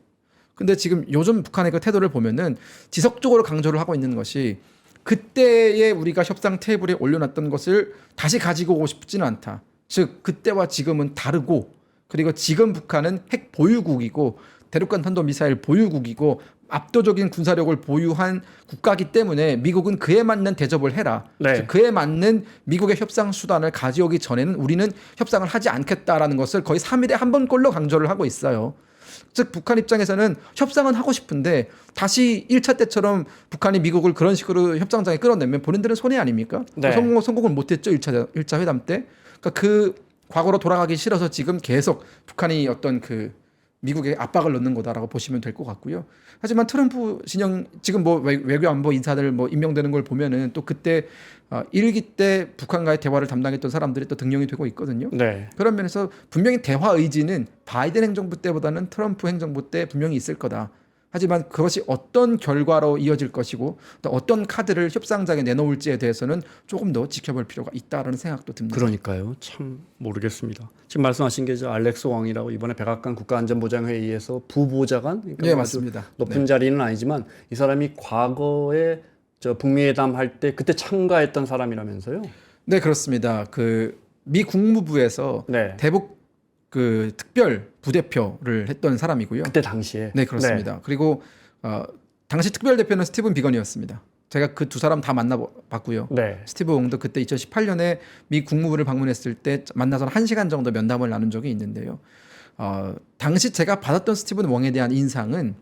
근데 지금 요즘 북한의 그 태도를 보면은 지속적으로 강조를 하고 있는 것이 그때의 우리가 협상 테이블에 올려놨던 것을 다시 가지고 오고 싶지는 않다. 즉 그때와 지금은 다르고 그리고 지금 북한은 핵 보유국이고 대륙간 탄도 미사일 보유국이고 압도적인 군사력을 보유한 국가이기 때문에 미국은 그에 맞는 대접을 해라. 네. 즉 그에 맞는 미국의 협상 수단을 가져오기 전에는 우리는 협상을 하지 않겠다라는 것을 거의 3일에 한 번꼴로 강조를 하고 있어요. 즉 북한 입장에서는 협상은 하고 싶은데 다시 1차 때처럼 북한이 미국을 그런 식으로 협상장에 끌어내면 본인들은 손해 아닙니까? 네. 성공을 못했죠. 1차 회담 때. 그러니까 그 과거로 돌아가기 싫어서 지금 계속 북한이 어떤 그 미국에 압박을 넣는 거다라고 보시면 될 것 같고요. 하지만 트럼프 진영 지금 뭐 외교 안보 인사들 뭐 임명되는 걸 보면은 또 그때 1기 때 북한과의 대화를 담당했던 사람들이 또 등용이 되고 있거든요. 네. 그런 면에서 분명히 대화 의지는 바이든 행정부 때보다는 트럼프 행정부 때 분명히 있을 거다. 하지만 그것이 어떤 결과로 이어질 것이고 또 어떤 카드를 협상장에 내놓을지에 대해서는 조금 더 지켜볼 필요가 있다라는 생각도 듭니다. 그러니까요. 참 모르겠습니다. 지금 말씀하신 게 저 알렉스 왕이라고 이번에 백악관 국가안전보장회의에서 부보좌관 그러니까 네, 아주 맞습니다. 높은 자리는 아니지만 이 사람이 과거에 저 북미회담 할 때 그때 참가했던 사람이라면서요? 네, 그렇습니다. 그 미 국무부에서 네. 대북 그 특별 부대표를 했던 사람이고요. 그때 당시에. 네, 그렇습니다. 그리고 당시 특별 대표는 스티븐 비건이었습니다. 제가 그 두 사람 다 만나봤고요. 네. 스티브 옹도 그때 2018년에 미 국무부를 방문했을 때 만나서 1시간 정도 면담을 나눈 적이 있는데요. 당시 제가 받았던 스티븐 웡에 대한 인상은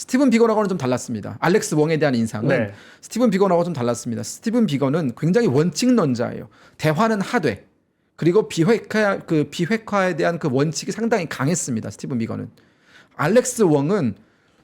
스티븐 비건하고는 좀 달랐습니다. 알렉스 웡에 대한 인상은 네. 스티븐 비건하고 좀 달랐습니다. 스티븐 비건은 굉장히 원칙론자예요. 대화는 하되 그리고 비핵화에 대한 그 원칙이 상당히 강했습니다. 스티븐 비건은. 알렉스 웡은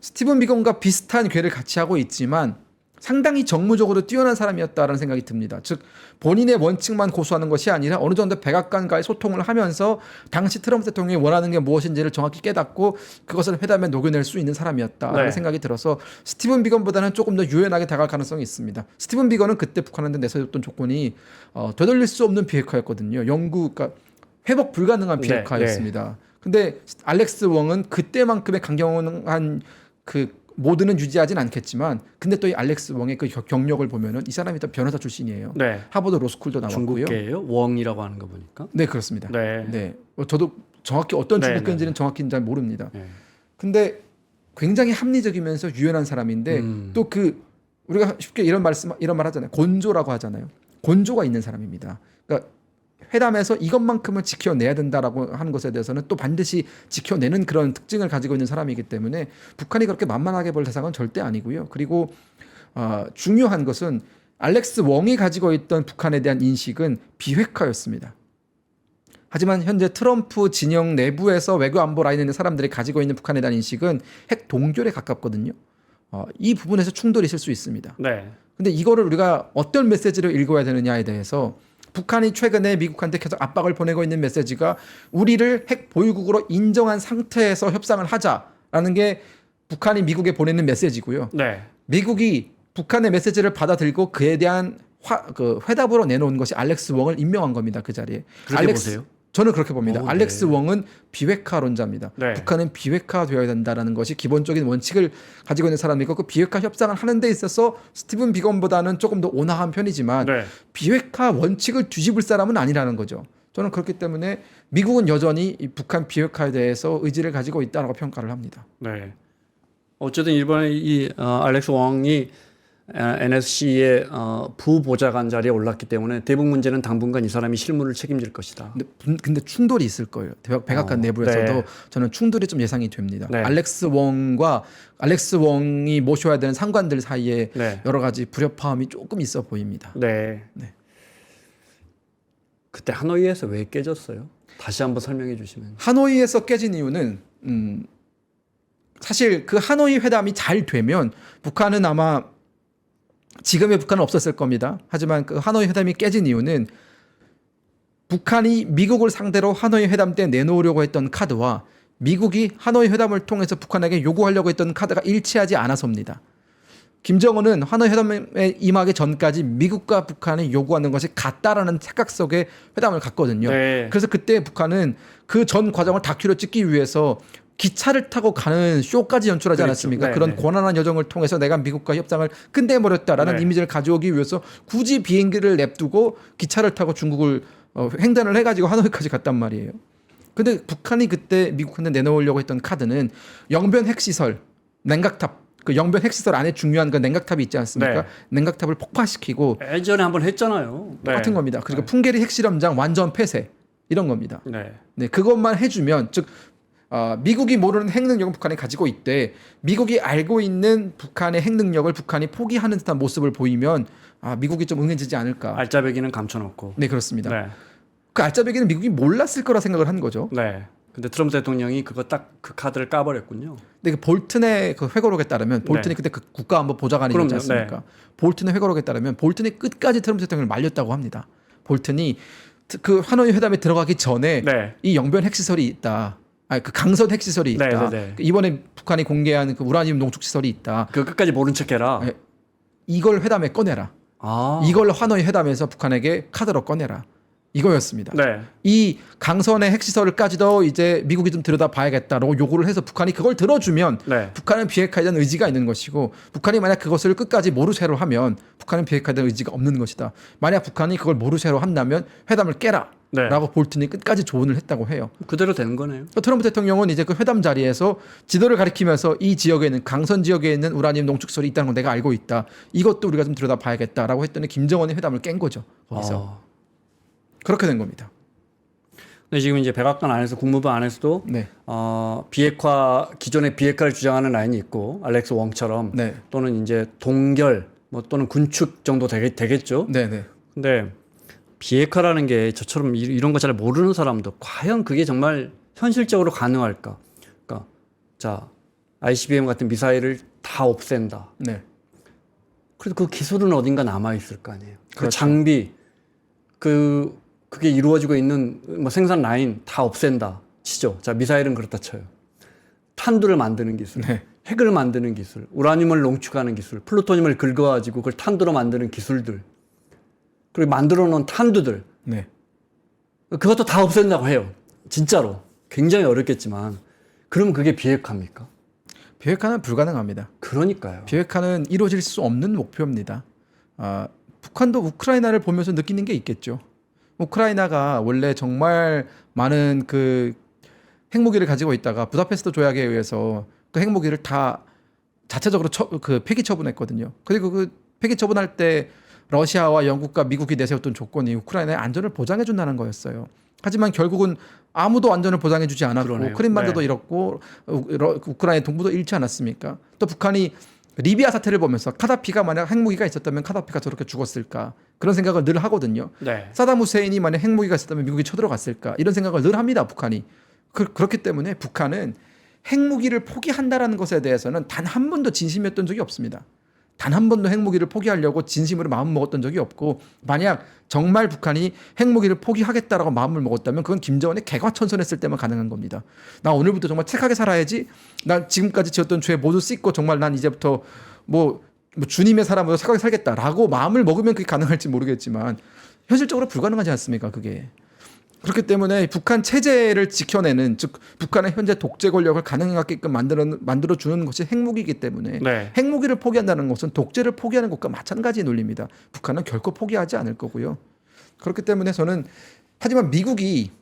스티븐 비건과 비슷한 궤를 같이 하고 있지만 상당히 정무적으로 뛰어난 사람이었다라는 생각이 듭니다. 즉 본인의 원칙만 고수하는 것이 아니라 어느 정도 백악관과의 소통을 하면서 당시 트럼프 대통령이 원하는 게 무엇인지를 정확히 깨닫고 그것을 회담에 녹여낼 수 있는 사람이었다라는 네. 생각이 들어서 스티븐 비건보다는 조금 더 유연하게 다가갈 가능성이 있습니다. 스티븐 비건은 그때 북한한테 내세웠던 조건이 되돌릴 수 없는 비핵화였거든요. 그러니까 회복 불가능한 네, 비핵화였습니다. 근데 알렉스 웡은 그때만큼의 강경한 그 모드는 유지하진 않겠지만 근데 또 이 알렉스 웡의 그 경력을 보면은 이 사람이 또 변호사 출신이에요. 네. 하버드 로스쿨도 나왔고요. 중국계예요? 웡이라고 하는 거 보니까. 네, 그렇습니다. 네. 네. 저도 정확히 어떤 네, 중국계인지는 정확히 잘 모릅니다. 네. 근데 굉장히 합리적이면서 유연한 사람인데 또 그 우리가 쉽게 이런 말 하잖아요. 곤조라고 하잖아요. 곤조가 있는 사람입니다. 그러니까 회담에서 이것만큼을 지켜내야 된다라고 하는 것에 대해서는 또 반드시 지켜내는 그런 특징을 가지고 있는 사람이기 때문에 북한이 그렇게 만만하게 볼 대상은 절대 아니고요. 그리고 중요한 것은 알렉스 웡이 가지고 있던 북한에 대한 인식은 비핵화였습니다. 하지만 현재 트럼프 진영 내부에서 외교 안보 라인에 있는 사람들이 가지고 있는 북한에 대한 인식은 핵 동결에 가깝거든요. 이 부분에서 충돌이 있을 수 있습니다. 네. 근데 이거를 우리가 어떤 메시지를 읽어야 되느냐에 대해서 북한이 최근에 미국한테 계속 압박을 보내고 있는 메시지가 우리를 핵 보유국으로 인정한 상태에서 협상을 하자라는 게 북한이 미국에 보내는 메시지고요. 네. 미국이 북한의 메시지를 받아들고 그에 대한 회답으로 내놓은 것이 알렉스 웡을 임명한 겁니다. 그 자리에. 그렇게 보세요? 저는 그렇게 봅니다. 네. 알렉스 웡은 비핵화론자입니다. 네. 북한은 비핵화되어야 된다라는 것이 기본적인 원칙을 가지고 있는 사람이고 그 비핵화 협상을 하는 데 있어서 스티븐 비건보다는 조금 더 온화한 편이지만 네. 비핵화 원칙을 뒤집을 사람은 아니라는 거죠. 저는 그렇기 때문에 미국은 여전히 이 북한 비핵화에 대해서 의지를 가지고 있다라고 평가를 합니다. 네. 어쨌든 이번에 이 알렉스 웡이 NSC의 부보좌관 자리에 올랐기 때문에 대북 문제는 당분간 이 사람이 실무를 책임질 것이다. 근데 충돌이 있을 거예요. 백악관 내부에서도 네. 저는 충돌이 좀 예상이 됩니다. 네. 알렉스 웡이 모셔야 되는 상관들 사이에 네. 여러 가지 불협화음이 조금 있어 보입니다. 네. 네. 그때 하노이에서 왜 깨졌어요? 다시 한번 설명해 주시면. 하노이에서 깨진 이유는 사실 그 하노이 회담이 잘 되면 북한은 아마 지금의 북한은 없었을 겁니다. 하지만 그 하노이 회담이 깨진 이유는 북한이 미국을 상대로 하노이 회담 때 내놓으려고 했던 카드와 미국이 하노이 회담을 통해서 북한에게 요구하려고 했던 카드가 일치하지 않아서입니다. 김정은은 하노이 회담에 임하기 전까지 미국과 북한이 요구하는 것이 같다라는 착각 속에 회담을 갔거든요. 네. 그래서 그때 북한은 그 전 과정을 다큐로 찍기 위해서 기차를 타고 가는 쇼까지 연출하지 그렇죠. 않았습니까? 네, 그런 네. 고난한 여정을 통해서 내가 미국과 협상을 끝내버렸다라는 네. 이미지를 가져오기 위해서 굳이 비행기를 냅두고 기차를 타고 중국을 횡단을 해가지고 하노이까지 갔단 말이에요. 근데 북한이 그때 미국한테 내놓으려고 했던 카드는 영변 핵시설, 냉각탑, 그 영변 핵시설 안에 중요한 그 냉각탑이 있지 않습니까? 네. 냉각탑을 폭파시키고 예전에 한번 했잖아요. 똑같은 겁니다. 그리고 풍계리 핵실험장 완전 폐쇄 이런 겁니다. 네. 네, 그것만 해주면 즉 미국이 모르는 핵능력은 북한이 가지고 있대. 미국이 알고 있는 북한의 핵능력을 북한이 포기하는 듯한 모습을 보이면 미국이 좀 응해지지 않을까. 알짜배기는 감춰놓고. 네, 그렇습니다. 네. 그 알짜배기는 미국이 몰랐을 거라 생각을 한 거죠. 네. 근데 트럼프 대통령이 그거 딱 그 카드를 까버렸군요. 근데 그 볼튼의 그 회고록에 따르면 볼튼이 네. 그때 그 국가안보 보좌관이었지 그럼요. 않습니까? 볼튼의 회고록에 따르면 볼튼이 끝까지 트럼프 대통령을 말렸다고 합니다. 볼튼이 그 하노이 회담에 들어가기 전에 네. 이 영변 핵시설이 있다. 그 강선 핵시설이 있다. 네. 이번에 북한이 공개한 그 우라늄 농축 시설이 있다. 그 끝까지 모른 척해라. 네. 이걸 회담에 꺼내라. 이걸 하노이 회담에서 북한에게 카드로 꺼내라. 이거였습니다. 네. 이 강선의 핵시설까지도 이제 미국이 좀 들여다봐야겠다라고 요구를 해서 북한이 그걸 들어주면 네. 북한은 비핵화에 대한 의지가 있는 것이고 북한이 만약 그것을 끝까지 모르쇠로 하면 북한은 비핵화에 대한 의지가 없는 것이다. 만약 북한이 그걸 모르쇠로 한다면 회담을 깨라. 네. 라고 볼튼이 끝까지 조언을 했다고 해요. 그대로 되는 거네요. 트럼프 대통령은 이제 그 회담 자리에서 지도를 가리키면서 이 지역에 있는 강선 지역에 있는 우라늄 농축설이 있다는 걸 내가 알고 있다. 이것도 우리가 좀 들여다봐야겠다라고 했더니 김정은이 회담을 깬 거죠. 거기서. 그렇게 된 겁니다. 근데 지금 이제 백악관 안에서 국무부 안에서도 네. 비핵화 기존의 비핵화를 주장하는 라인이 있고 알렉스 웡처럼 네. 또는 이제 동결 뭐 또는 군축 정도 되겠죠. 네, 네. 근데 비핵화라는 게 저처럼 이런 거 잘 모르는 사람도 과연 그게 정말 현실적으로 가능할까? 그러니까 자 ICBM 같은 미사일을 다 없앤다. 네. 그래도 그 기술은 어딘가 남아 있을 거 아니에요. 그 그렇죠. 장비 그게 이루어지고 있는 뭐 생산 라인 다 없앤다 치죠. 자 미사일은 그렇다 쳐요. 탄두를 만드는 기술, 네. 핵을 만드는 기술, 우라늄을 농축하는 기술, 플루토늄을 긁어가지고 그걸 탄두로 만드는 기술들, 그리고 만들어 놓은 탄두들, 네. 그것도 다 없앤다고 해요. 진짜로 굉장히 어렵겠지만 그럼 그게 비핵화입니까? 비핵화는 불가능합니다. 그러니까요. 비핵화는 이루어질 수 없는 목표입니다. 북한도 우크라이나를 보면서 느끼는 게 있겠죠. 우크라이나가 원래 정말 많은 그 핵무기를 가지고 있다가 부다페스트 조약에 의해서 그 핵무기를 다 자체적으로 폐기 처분했거든요. 그리고 그 폐기 처분할 때 러시아와 영국과 미국이 내세웠던 조건이 우크라이나의 안전을 보장해 준다는 거였어요. 하지만 결국은 아무도 안전을 보장해 주지 않았고 그러네요. 크림반도도 네. 잃었고 우크라이나 동부도 잃지 않았습니까? 또 북한이 리비아 사태를 보면서 카다피가 만약 핵무기가 있었다면 카다피가 저렇게 죽었을까? 그런 생각을 늘 하거든요. 네. 사담 후세인이 만약 핵무기가 있었다면 미국이 쳐들어갔을까? 이런 생각을 늘 합니다. 북한이. 그렇기 때문에 북한은 핵무기를 포기한다라는 것에 대해서는 단 한 번도 진심이었던 적이 없습니다. 단 한 번도 핵무기를 포기하려고 진심으로 마음 먹었던 적이 없고, 만약 정말 북한이 핵무기를 포기하겠다라고 마음을 먹었다면 그건 김정은이 개과천선했을 때만 가능한 겁니다. 나 오늘부터 정말 착하게 살아야지. 난 지금까지 지었던 죄 모두 씻고 정말 난 이제부터 뭐 주님의 사람으로 착하게 살겠다라고 마음을 먹으면 그게 가능할지 모르겠지만 현실적으로 불가능하지 않습니까? 그게. 그렇기 때문에 북한 체제를 지켜내는, 즉 북한의 현재 독재 권력을 가능하게끔 만들어 주는 것이 핵무기이기 때문에 네. 핵무기를 포기한다는 것은 독재를 포기하는 것과 마찬가지의 논리입니다. 북한은 결코 포기하지 않을 거고요. 그렇기 때문에 저는, 하지만 미국이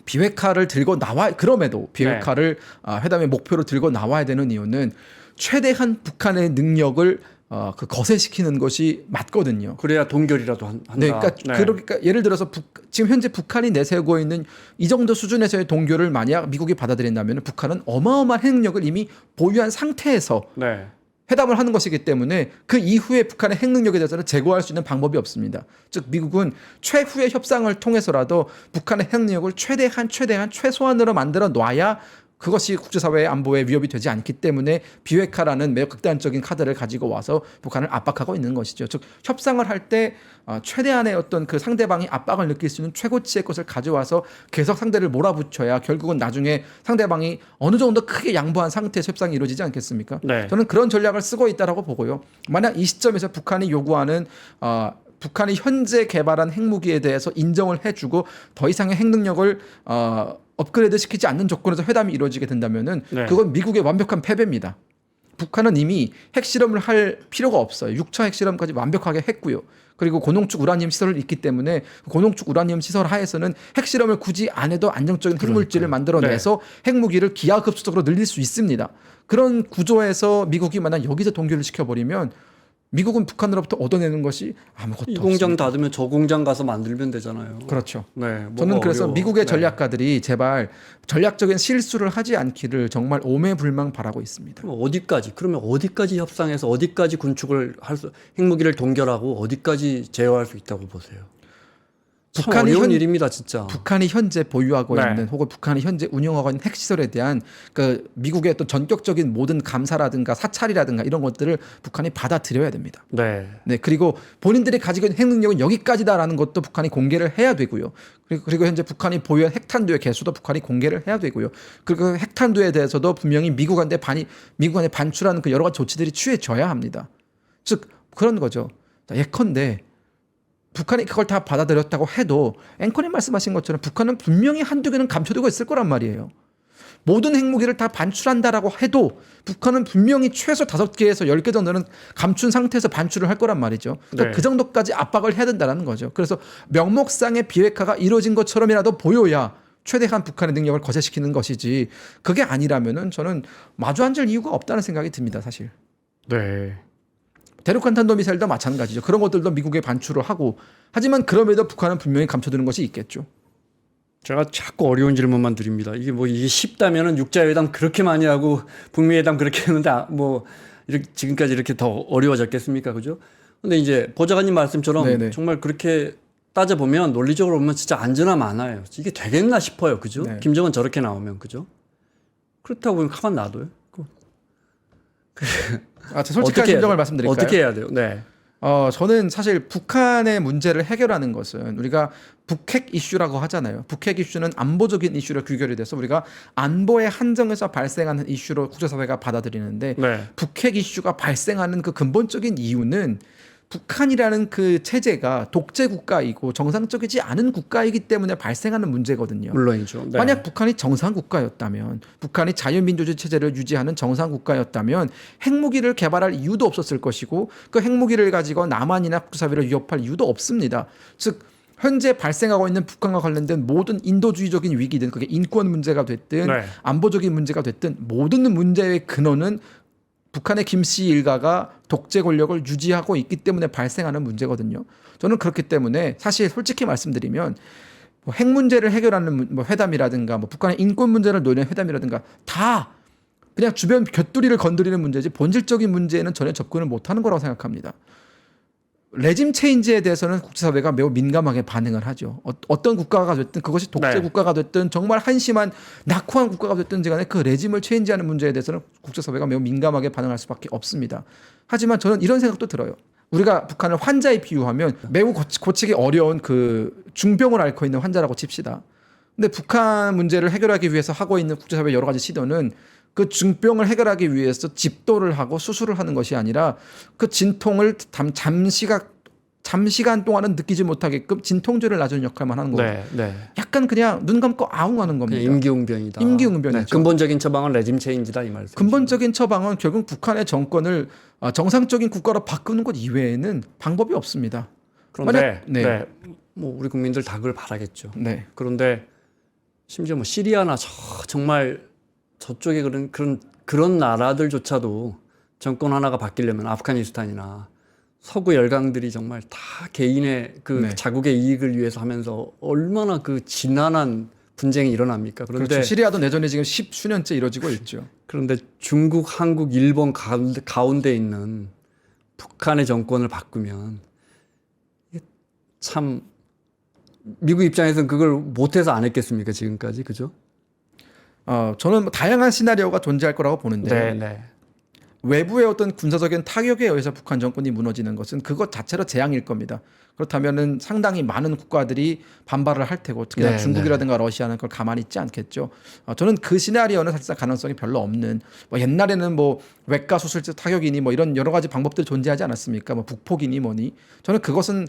비핵화를 들고 그럼에도 비핵화를 회담의 목표로 들고 나와야 되는 이유는 최대한 북한의 능력을 거세시키는 것이 맞거든요. 그래야 동결이라도 한다. 네, 그러니까 예를 들어서 지금 현재 북한이 내세우고 있는 이 정도 수준에서의 동결을 만약 미국이 받아들인다면 북한은 어마어마한 핵력을 이미 보유한 상태에서 네. 회담을 하는 것이기 때문에 그 이후에 북한의 핵 능력에 대해서는 제고할 수 있는 방법이 없습니다. 즉 미국은 최후의 협상을 통해서라도 북한의 핵 능력을 최대한 최소한으로 만들어 놔야 그것이 국제사회의 안보에 위협이 되지 않기 때문에 비핵화라는 매우 극단적인 카드를 가지고 와서 북한을 압박하고 있는 것이죠. 즉 협상을 할 때 최대한의 어떤 그 상대방이 압박을 느낄 수 있는 최고치의 것을 가져와서 계속 상대를 몰아붙여야 결국은 나중에 상대방이 어느 정도 크게 양보한 상태에서 협상이 이루어지지 않겠습니까? 네. 저는 그런 전략을 쓰고 있다라고 보고요. 만약 이 시점에서 북한이 요구하는 북한이 현재 개발한 핵무기에 대해서 인정을 해주고 더 이상의 핵 능력을 업그레이드 시키지 않는 조건에서 회담이 이루어지게 된다면은 네. 그건 미국의 완벽한 패배입니다. 북한은 이미 핵실험을 할 필요가 없어요. 6차 핵실험까지 완벽하게 했고요. 그리고 고농축 우라늄 시설을 있기 때문에 고농축 우라늄 시설 하에서는 핵실험을 굳이 안 해도 안정적인 핵물질을 만들어내서 핵무기를 기하급수적으로 늘릴 수 있습니다. 그런 구조에서 미국이 만약 여기서 동결을 시켜버리면 미국은 북한으로부터 얻어내는 것이 아무것도 이 없습니다. 공장 닫으면 저 공장 가서 만들면 되잖아요. 그렇죠. 네. 뭐가 저는 그래서 어려워. 미국의 네. 전략가들이 제발 전략적인 실수를 하지 않기를 정말 오매불망 바라고 있습니다. 그러면 어디까지 협상해서 어디까지 군축을 핵무기를 동결하고 어디까지 제어할 수 있다고 보세요? 참 어려운 일입니다, 진짜. 북한이 현재 보유하고 네. 있는 혹은 북한이 현재 운영하고 있는 핵시설에 대한 그 미국의 어떤 전격적인 모든 감사라든가 사찰이라든가 이런 것들을 북한이 받아들여야 됩니다. 네. 네, 그리고 본인들이 가지고 있는 핵 능력은 여기까지다라는 것도 북한이 공개를 해야 되고요. 그리고 현재 북한이 보유한 핵탄두의 개수도 북한이 공개를 해야 되고요. 그리고 핵탄두에 대해서도 분명히 미국한테 반출하는 그 여러 가지 조치들이 취해져야 합니다. 즉 그런 거죠. 예컨대 북한이 그걸 다 받아들였다고 해도 앵커님 말씀하신 것처럼 북한은 분명히 한두 개는 감춰두고 있을 거란 말이에요. 모든 핵무기를 다 반출한다라고 해도 북한은 분명히 최소 5개에서 10개 정도는 감춘 상태에서 반출을 할 거란 말이죠. 그러니까 네. 그 정도까지 압박을 해야 된다는 거죠. 그래서 명목상의 비핵화가 이루어진 것처럼이라도 보여야 최대한 북한의 능력을 거세시키는 것이지, 그게 아니라면은 저는 마주 앉을 이유가 없다는 생각이 듭니다, 사실. 네. 대륙간 탄도미사일도 마찬가지죠. 그런 것들도 미국에 반출을 하고, 하지만 그럼에도 북한은 분명히 감춰두는 것이 있겠죠. 제가 자꾸 어려운 질문만 드립니다. 이게 쉽다면은 육자회담 그렇게 많이 하고 북미회담 그렇게 했는데 이렇게 지금까지 이렇게 더 어려워졌겠습니까, 그죠? 근데 이제 보좌관님 말씀처럼 네네. 정말 그렇게 따져 보면 논리적으로 보면 진짜 안전하 많아요. 이게 되겠나 싶어요, 그죠? 네. 김정은 저렇게 나오면 그죠? 그렇다고 보면 가만 놔둬요. 제 솔직한 심정을 말씀드릴까요? 어떻게 해야 돼요? 네. 저는 사실 북한의 문제를 해결하는 것은 우리가 북핵 이슈라고 하잖아요. 북핵 이슈는 안보적인 이슈로 귀결이 돼서 우리가 안보의 한정에서 발생하는 이슈로 국제사회가 받아들이는데 네. 북핵 이슈가 발생하는 그 근본적인 이유는 북한이라는 그 체제가 독재 국가이고 정상적이지 않은 국가이기 때문에 발생하는 문제거든요. 물론이죠. 네. 만약 북한이 정상 국가였다면, 북한이 자유민주주의 체제를 유지하는 정상 국가였다면 핵무기를 개발할 이유도 없었을 것이고 그 핵무기를 가지고 남한이나 국제사회를 위협할 이유도 없습니다. 즉 현재 발생하고 있는 북한과 관련된 모든 인도주의적인 위기든 그게 인권 문제가 됐든 네. 안보적인 문제가 됐든 모든 문제의 근원은 북한의 김씨 일가가 독재 권력을 유지하고 있기 때문에 발생하는 문제거든요. 저는 그렇기 때문에 사실 솔직히 말씀드리면 핵 문제를 해결하는 회담이라든가 북한의 인권 문제를 노리는 회담이라든가 다 그냥 주변 곁두리를 건드리는 문제지 본질적인 문제에는 전혀 접근을 못하는 거라고 생각합니다. 레짐 체인지에 대해서는 국제사회가 매우 민감하게 반응을 하죠. 어떤 국가가 됐든 그것이 독재 네. 국가가 됐든 정말 한심한 낙후한 국가가 됐든지 간에 그 레짐을 체인지하는 문제에 대해서는 국제사회가 매우 민감하게 반응할 수밖에 없습니다. 하지만 저는 이런 생각도 들어요. 우리가 북한을 환자에 비유하면 매우 고치기 어려운 그 중병을 앓고 있는 환자라고 칩시다. 근데 북한 문제를 해결하기 위해서 하고 있는 국제사회 여러 가지 시도는 그 중병을 해결하기 위해서 집도를 하고 수술을 하는 것이 아니라 그 진통을 잠시간 동안은 느끼지 못하게끔 진통제를 놔주는 역할만 하는 거예요. 네. 네. 약간 그냥 눈 감고 아웅하는 겁니다. 그냥 임기응변이다. 임기응변이죠. 네. 근본적인 처방은 레짐 체인지다 이 말씀. 근본적인 처방은 결국 북한의 정권을 정상적인 국가로 바꾸는 것 이외에는 방법이 없습니다. 그런데 네. 네. 우리 국민들 다 그걸 바라겠죠. 네. 그런데 심지어 시리아나 정말 저쪽에 그런 나라들조차도 정권 하나가 바뀌려면 아프가니스탄이나 서구 열강들이 정말 다 개인의 네. 자국의 이익을 위해서 하면서 얼마나 그 지난한 분쟁이 일어납니까? 그런데 그렇죠. 시리아도 내전이 지금 10수년째 이루어지고 있죠. 그런데 중국, 한국, 일본 가운데 있는 북한의 정권을 바꾸면 이게 참 미국 입장에서는 그걸 못해서 안 했겠습니까? 지금까지 그죠? 저는 다양한 시나리오가 존재할 거라고 보는데 네. 외부의 어떤 군사적인 타격에 의해서 북한 정권이 무너지는 것은 그것 자체로 재앙일 겁니다. 그렇다면은 상당히 많은 국가들이 반발을 할 테고 특히나 네, 중국이라든가 러시아는 그걸 가만히 있지 않겠죠. 저는 그 시나리오는 사실상 가능성이 별로 없는 옛날에는 외과 수술제 타격이니 이런 여러 가지 방법들이 존재하지 않았습니까? 북폭이니 뭐니 저는 그것은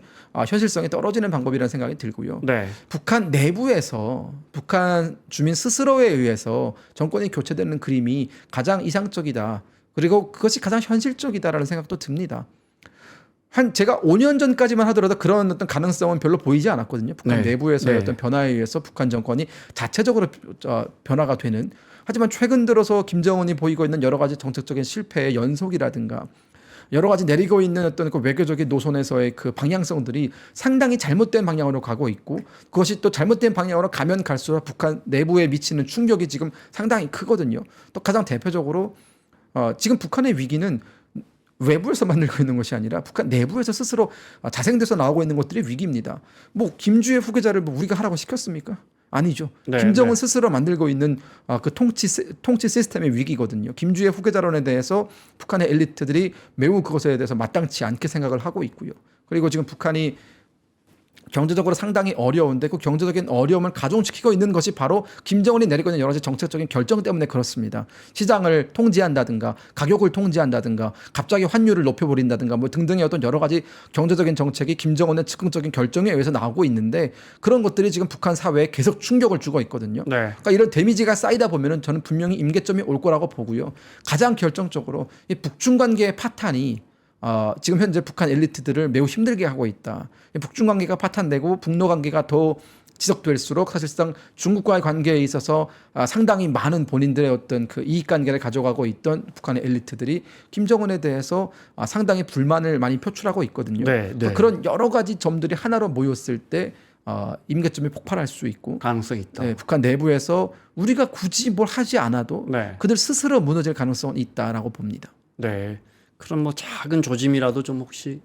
현실성이 떨어지는 방법이라는 생각이 들고요. 네. 북한 내부에서 북한 주민 스스로에 의해서 정권이 교체되는 그림이 가장 이상적이다. 그리고 그것이 가장 현실적이다라는 생각도 듭니다. 제가 5년 전까지만 하더라도 그런 어떤 가능성은 별로 보이지 않았거든요. 북한 네. 내부에서의 네. 어떤 변화에 의해서 북한 정권이 자체적으로 변화가 되는. 하지만 최근 들어서 김정은이 보이고 있는 여러 가지 정책적인 실패의 연속이라든가 여러 가지 내리고 있는 어떤 그 외교적인 노선에서의 그 방향성들이 상당히 잘못된 방향으로 가고 있고 그것이 또 잘못된 방향으로 가면 갈수록 북한 내부에 미치는 충격이 지금 상당히 크거든요. 또 가장 대표적으로 지금 북한의 위기는 외부에서 만들고 있는 것이 아니라 북한 내부에서 스스로 자생돼서 나오고 있는 것들이 위기입니다. 김주의 후계자를 우리가 하라고 시켰습니까? 아니죠. 네, 김정은 네. 스스로 만들고 있는 그 통치 시스템의 위기거든요. 김주의 후계자론에 대해서 북한의 엘리트들이 매우 그것에 대해서 마땅치 않게 생각을 하고 있고요. 그리고 지금 북한이 경제적으로 상당히 어려운데 그 경제적인 어려움을 가중시키고 있는 것이 바로 김정은이 내리고 있는 여러 가지 정책적인 결정 때문에 그렇습니다. 시장을 통제한다든가 가격을 통제한다든가 갑자기 환율을 높여버린다든가 등등의 어떤 여러 가지 경제적인 정책이 김정은의 즉흥적인 결정에 의해서 나오고 있는데 그런 것들이 지금 북한 사회에 계속 충격을 주고 있거든요. 네. 그러니까 이런 데미지가 쌓이다 보면은 저는 분명히 임계점이 올 거라고 보고요. 가장 결정적으로 이 북중 관계의 파탄이 지금 현재 북한 엘리트들을 매우 힘들게 하고 있다. 북중 관계가 파탄되고 북러 관계가 더 지속될수록 사실상 중국과의 관계에 있어서 상당히 많은 본인들의 어떤 그 이익 관계를 가져가고 있던 북한의 엘리트들이 김정은에 대해서 상당히 불만을 많이 표출하고 있거든요. 네, 네. 그런 여러 가지 점들이 하나로 모였을 때 임계점이 폭발할 수 있고 가능성이 있다. 네, 북한 내부에서 우리가 굳이 뭘 하지 않아도 네. 그들 스스로 무너질 가능성은 있다라고 봅니다. 네. 그런 뭐 작은 조짐이라도 좀 혹시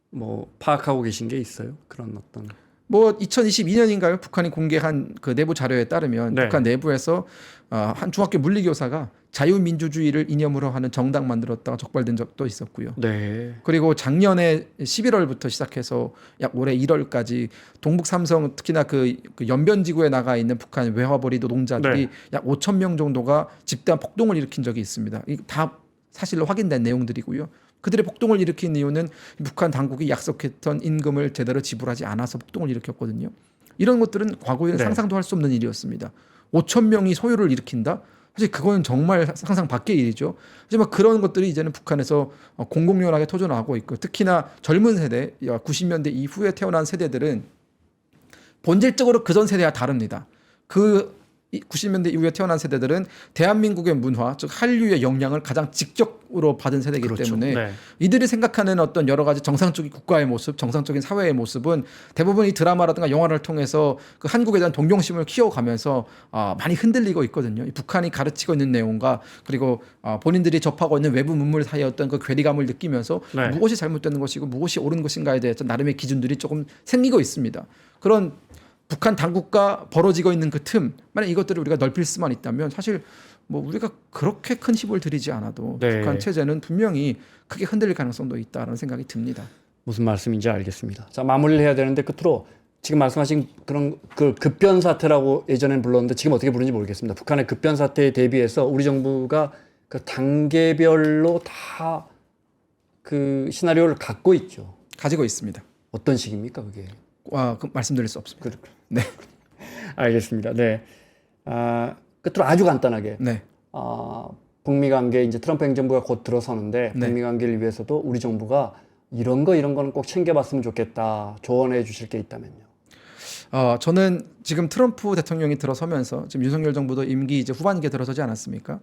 뭐 파악하고 계신 게 있어요? 그런 어떤 뭐 2022년인가요? 북한이 공개한 그 내부 자료에 따르면 네. 북한 내부에서 한 중학교 물리교사가 자유민주주의를 이념으로 하는 정당 만들었다가 적발된 적도 있었고요. 네. 그리고 작년에 11월부터 시작해서 약 올해 1월까지 동북 삼성 특히나 그 연변지구에 나가 있는 북한 외화벌이 노동자들이 네. 약 5천 명 정도가 집단 폭동을 일으킨 적이 있습니다. 이 다 사실로 확인된 내용들이고요. 그들의 폭동을 일으킨 이유는 북한 당국이 약속했던 임금을 제대로 지불하지 않아서 폭동을 일으켰거든요. 이런 것들은 과거에는 네. 상상도 할 수 없는 일이었습니다. 5천 명이 소요를 일으킨다? 사실 그거는 정말 상상 밖의 일이죠. 하지만 그런 것들이 이제는 북한에서 공공연하게 토존하고 있고 특히나 젊은 세대, 90년대 이후에 태어난 세대들은 본질적으로 그전 세대와 다릅니다. 그 90년대 이후에 태어난 세대들은 대한민국의 문화, 즉 한류의 영향을 가장 직접으로 받은 세대이기 그렇죠. 때문에 네. 이들이 생각하는 어떤 여러 가지 정상적인 국가의 모습, 정상적인 사회의 모습은 대부분 이 드라마라든가 영화를 통해서 그 한국에 대한 동경심을 키워가면서 많이 흔들리고 있거든요. 이 북한이 가르치고 있는 내용과 그리고 본인들이 접하고 있는 외부 문물 사이의 어떤 그 괴리감을 느끼면서 네. 무엇이 잘못된 것이고 무엇이 옳은 것인가에 대해서 나름의 기준들이 조금 생기고 있습니다. 그런 북한 당국과 벌어지고 있는 그 틈, 만약 이것들을 우리가 넓힐 수만 있다면 사실 뭐 우리가 그렇게 큰 힘을 들이지 않아도 네. 북한 체제는 분명히 크게 흔들릴 가능성도 있다라는 생각이 듭니다. 무슨 말씀인지 알겠습니다. 자, 마무리를 해야 되는데 끝으로 지금 말씀하신 그런 그 급변 사태라고 예전엔 불렀는데 지금 어떻게 부르는지 모르겠습니다. 북한의 급변 사태에 대비해서 우리 정부가 그 단계별로 다 그 시나리오를 갖고 있죠. 가지고 있습니다. 어떤 식입니까, 그게? 그 말씀드릴 수 없습니다. 네. 알겠습니다. 네. 끝으로 아주 간단하게. 네. 북미 관계 이제 트럼프 행정부가 곧 들어서는데 네. 북미 관계를 위해서도 우리 정부가 이런 거는 꼭 챙겨봤으면 좋겠다. 조언해 주실 게 있다면요. 저는 지금 트럼프 대통령이 들어서면서 지금 윤석열 정부도 임기 이제 후반기에 들어서지 않았습니까?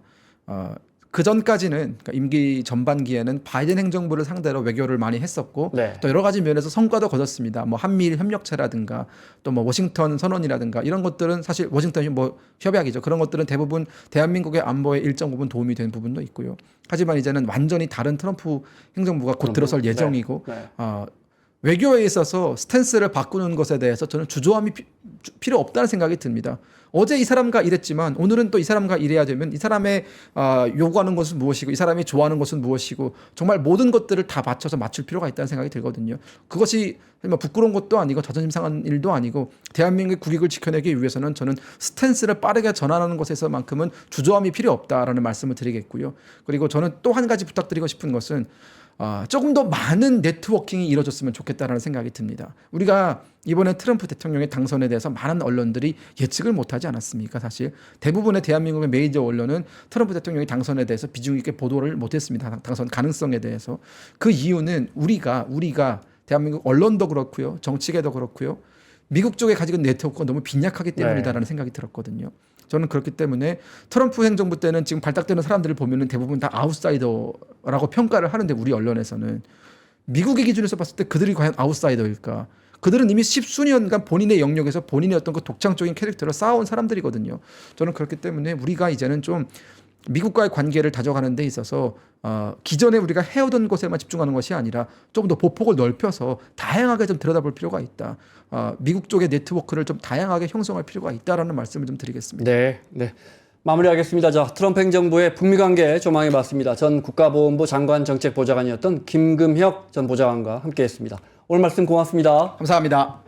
그 전까지는 그러니까 임기 전반기에는 바이든 행정부를 상대로 외교를 많이 했었고 네. 또 여러 가지 면에서 성과도 거뒀습니다. 뭐 한미일 협력체라든가 또 뭐 워싱턴 선언이라든가 이런 것들은 사실 워싱턴이 뭐 협약이죠. 그런 것들은 대부분 대한민국의 안보에 일정 부분 도움이 된 부분도 있고요. 하지만 이제는 완전히 다른 트럼프 행정부가 곧 들어설 예정이고 네. 외교에 있어서 스탠스를 바꾸는 것에 대해서 저는 주저함이 필요 없다는 생각이 듭니다. 어제 이 사람과 일했지만 오늘은 또 이 사람과 일해야 되면 이 사람의 요구하는 것은 무엇이고 이 사람이 좋아하는 것은 무엇이고 정말 모든 것들을 다 맞춰서 맞출 필요가 있다는 생각이 들거든요. 그것이 뭐 부끄러운 것도 아니고 자존심 상한 일도 아니고 대한민국의 국익을 지켜내기 위해서는 저는 스탠스를 빠르게 전환하는 것에서만큼은 주저함이 필요 없다라는 말씀을 드리겠고요. 그리고 저는 또 한 가지 부탁드리고 싶은 것은 조금 더 많은 네트워킹이 이루어졌으면 좋겠다라는 생각이 듭니다. 우리가 이번에 트럼프 대통령의 당선에 대해서 많은 언론들이 예측을 못하지 않았습니까? 사실 대부분의 대한민국의 메이저 언론은 트럼프 대통령의 당선에 대해서 비중 있게 보도를 못했습니다. 당선 가능성에 대해서. 그 이유는 우리가 대한민국 언론도 그렇고요, 정치계도 그렇고요, 미국 쪽에 가지고 있는 네트워크가 너무 빈약하기 때문이다라는 생각이 들었거든요. 저는 그렇기 때문에 트럼프 행정부 때는 지금 발탁되는 사람들을 보면은 대부분 다 아웃사이더라고 평가를 하는데 우리 언론에서는 미국의 기준에서 봤을 때 그들이 과연 아웃사이더일까? 그들은 이미 십수년간 본인의 영역에서 본인의 어떤 그 독창적인 캐릭터를 쌓아온 사람들이거든요. 저는 그렇기 때문에 우리가 이제는 좀 미국과의 관계를 다져가는 데 있어서 기존에 우리가 해오던 것에만 집중하는 것이 아니라 조금 더 보폭을 넓혀서 다양하게 좀 들여다볼 필요가 있다. 미국 쪽의 네트워크를 좀 다양하게 형성할 필요가 있다라는 말씀을 좀 드리겠습니다. 네. 마무리하겠습니다. 자, 트럼프 행정부의 북미 관계 조망해봤습니다. 전 국가보훈부 장관 정책보좌관이었던 김금혁 전 보좌관과 함께했습니다. 오늘 말씀 고맙습니다. 감사합니다.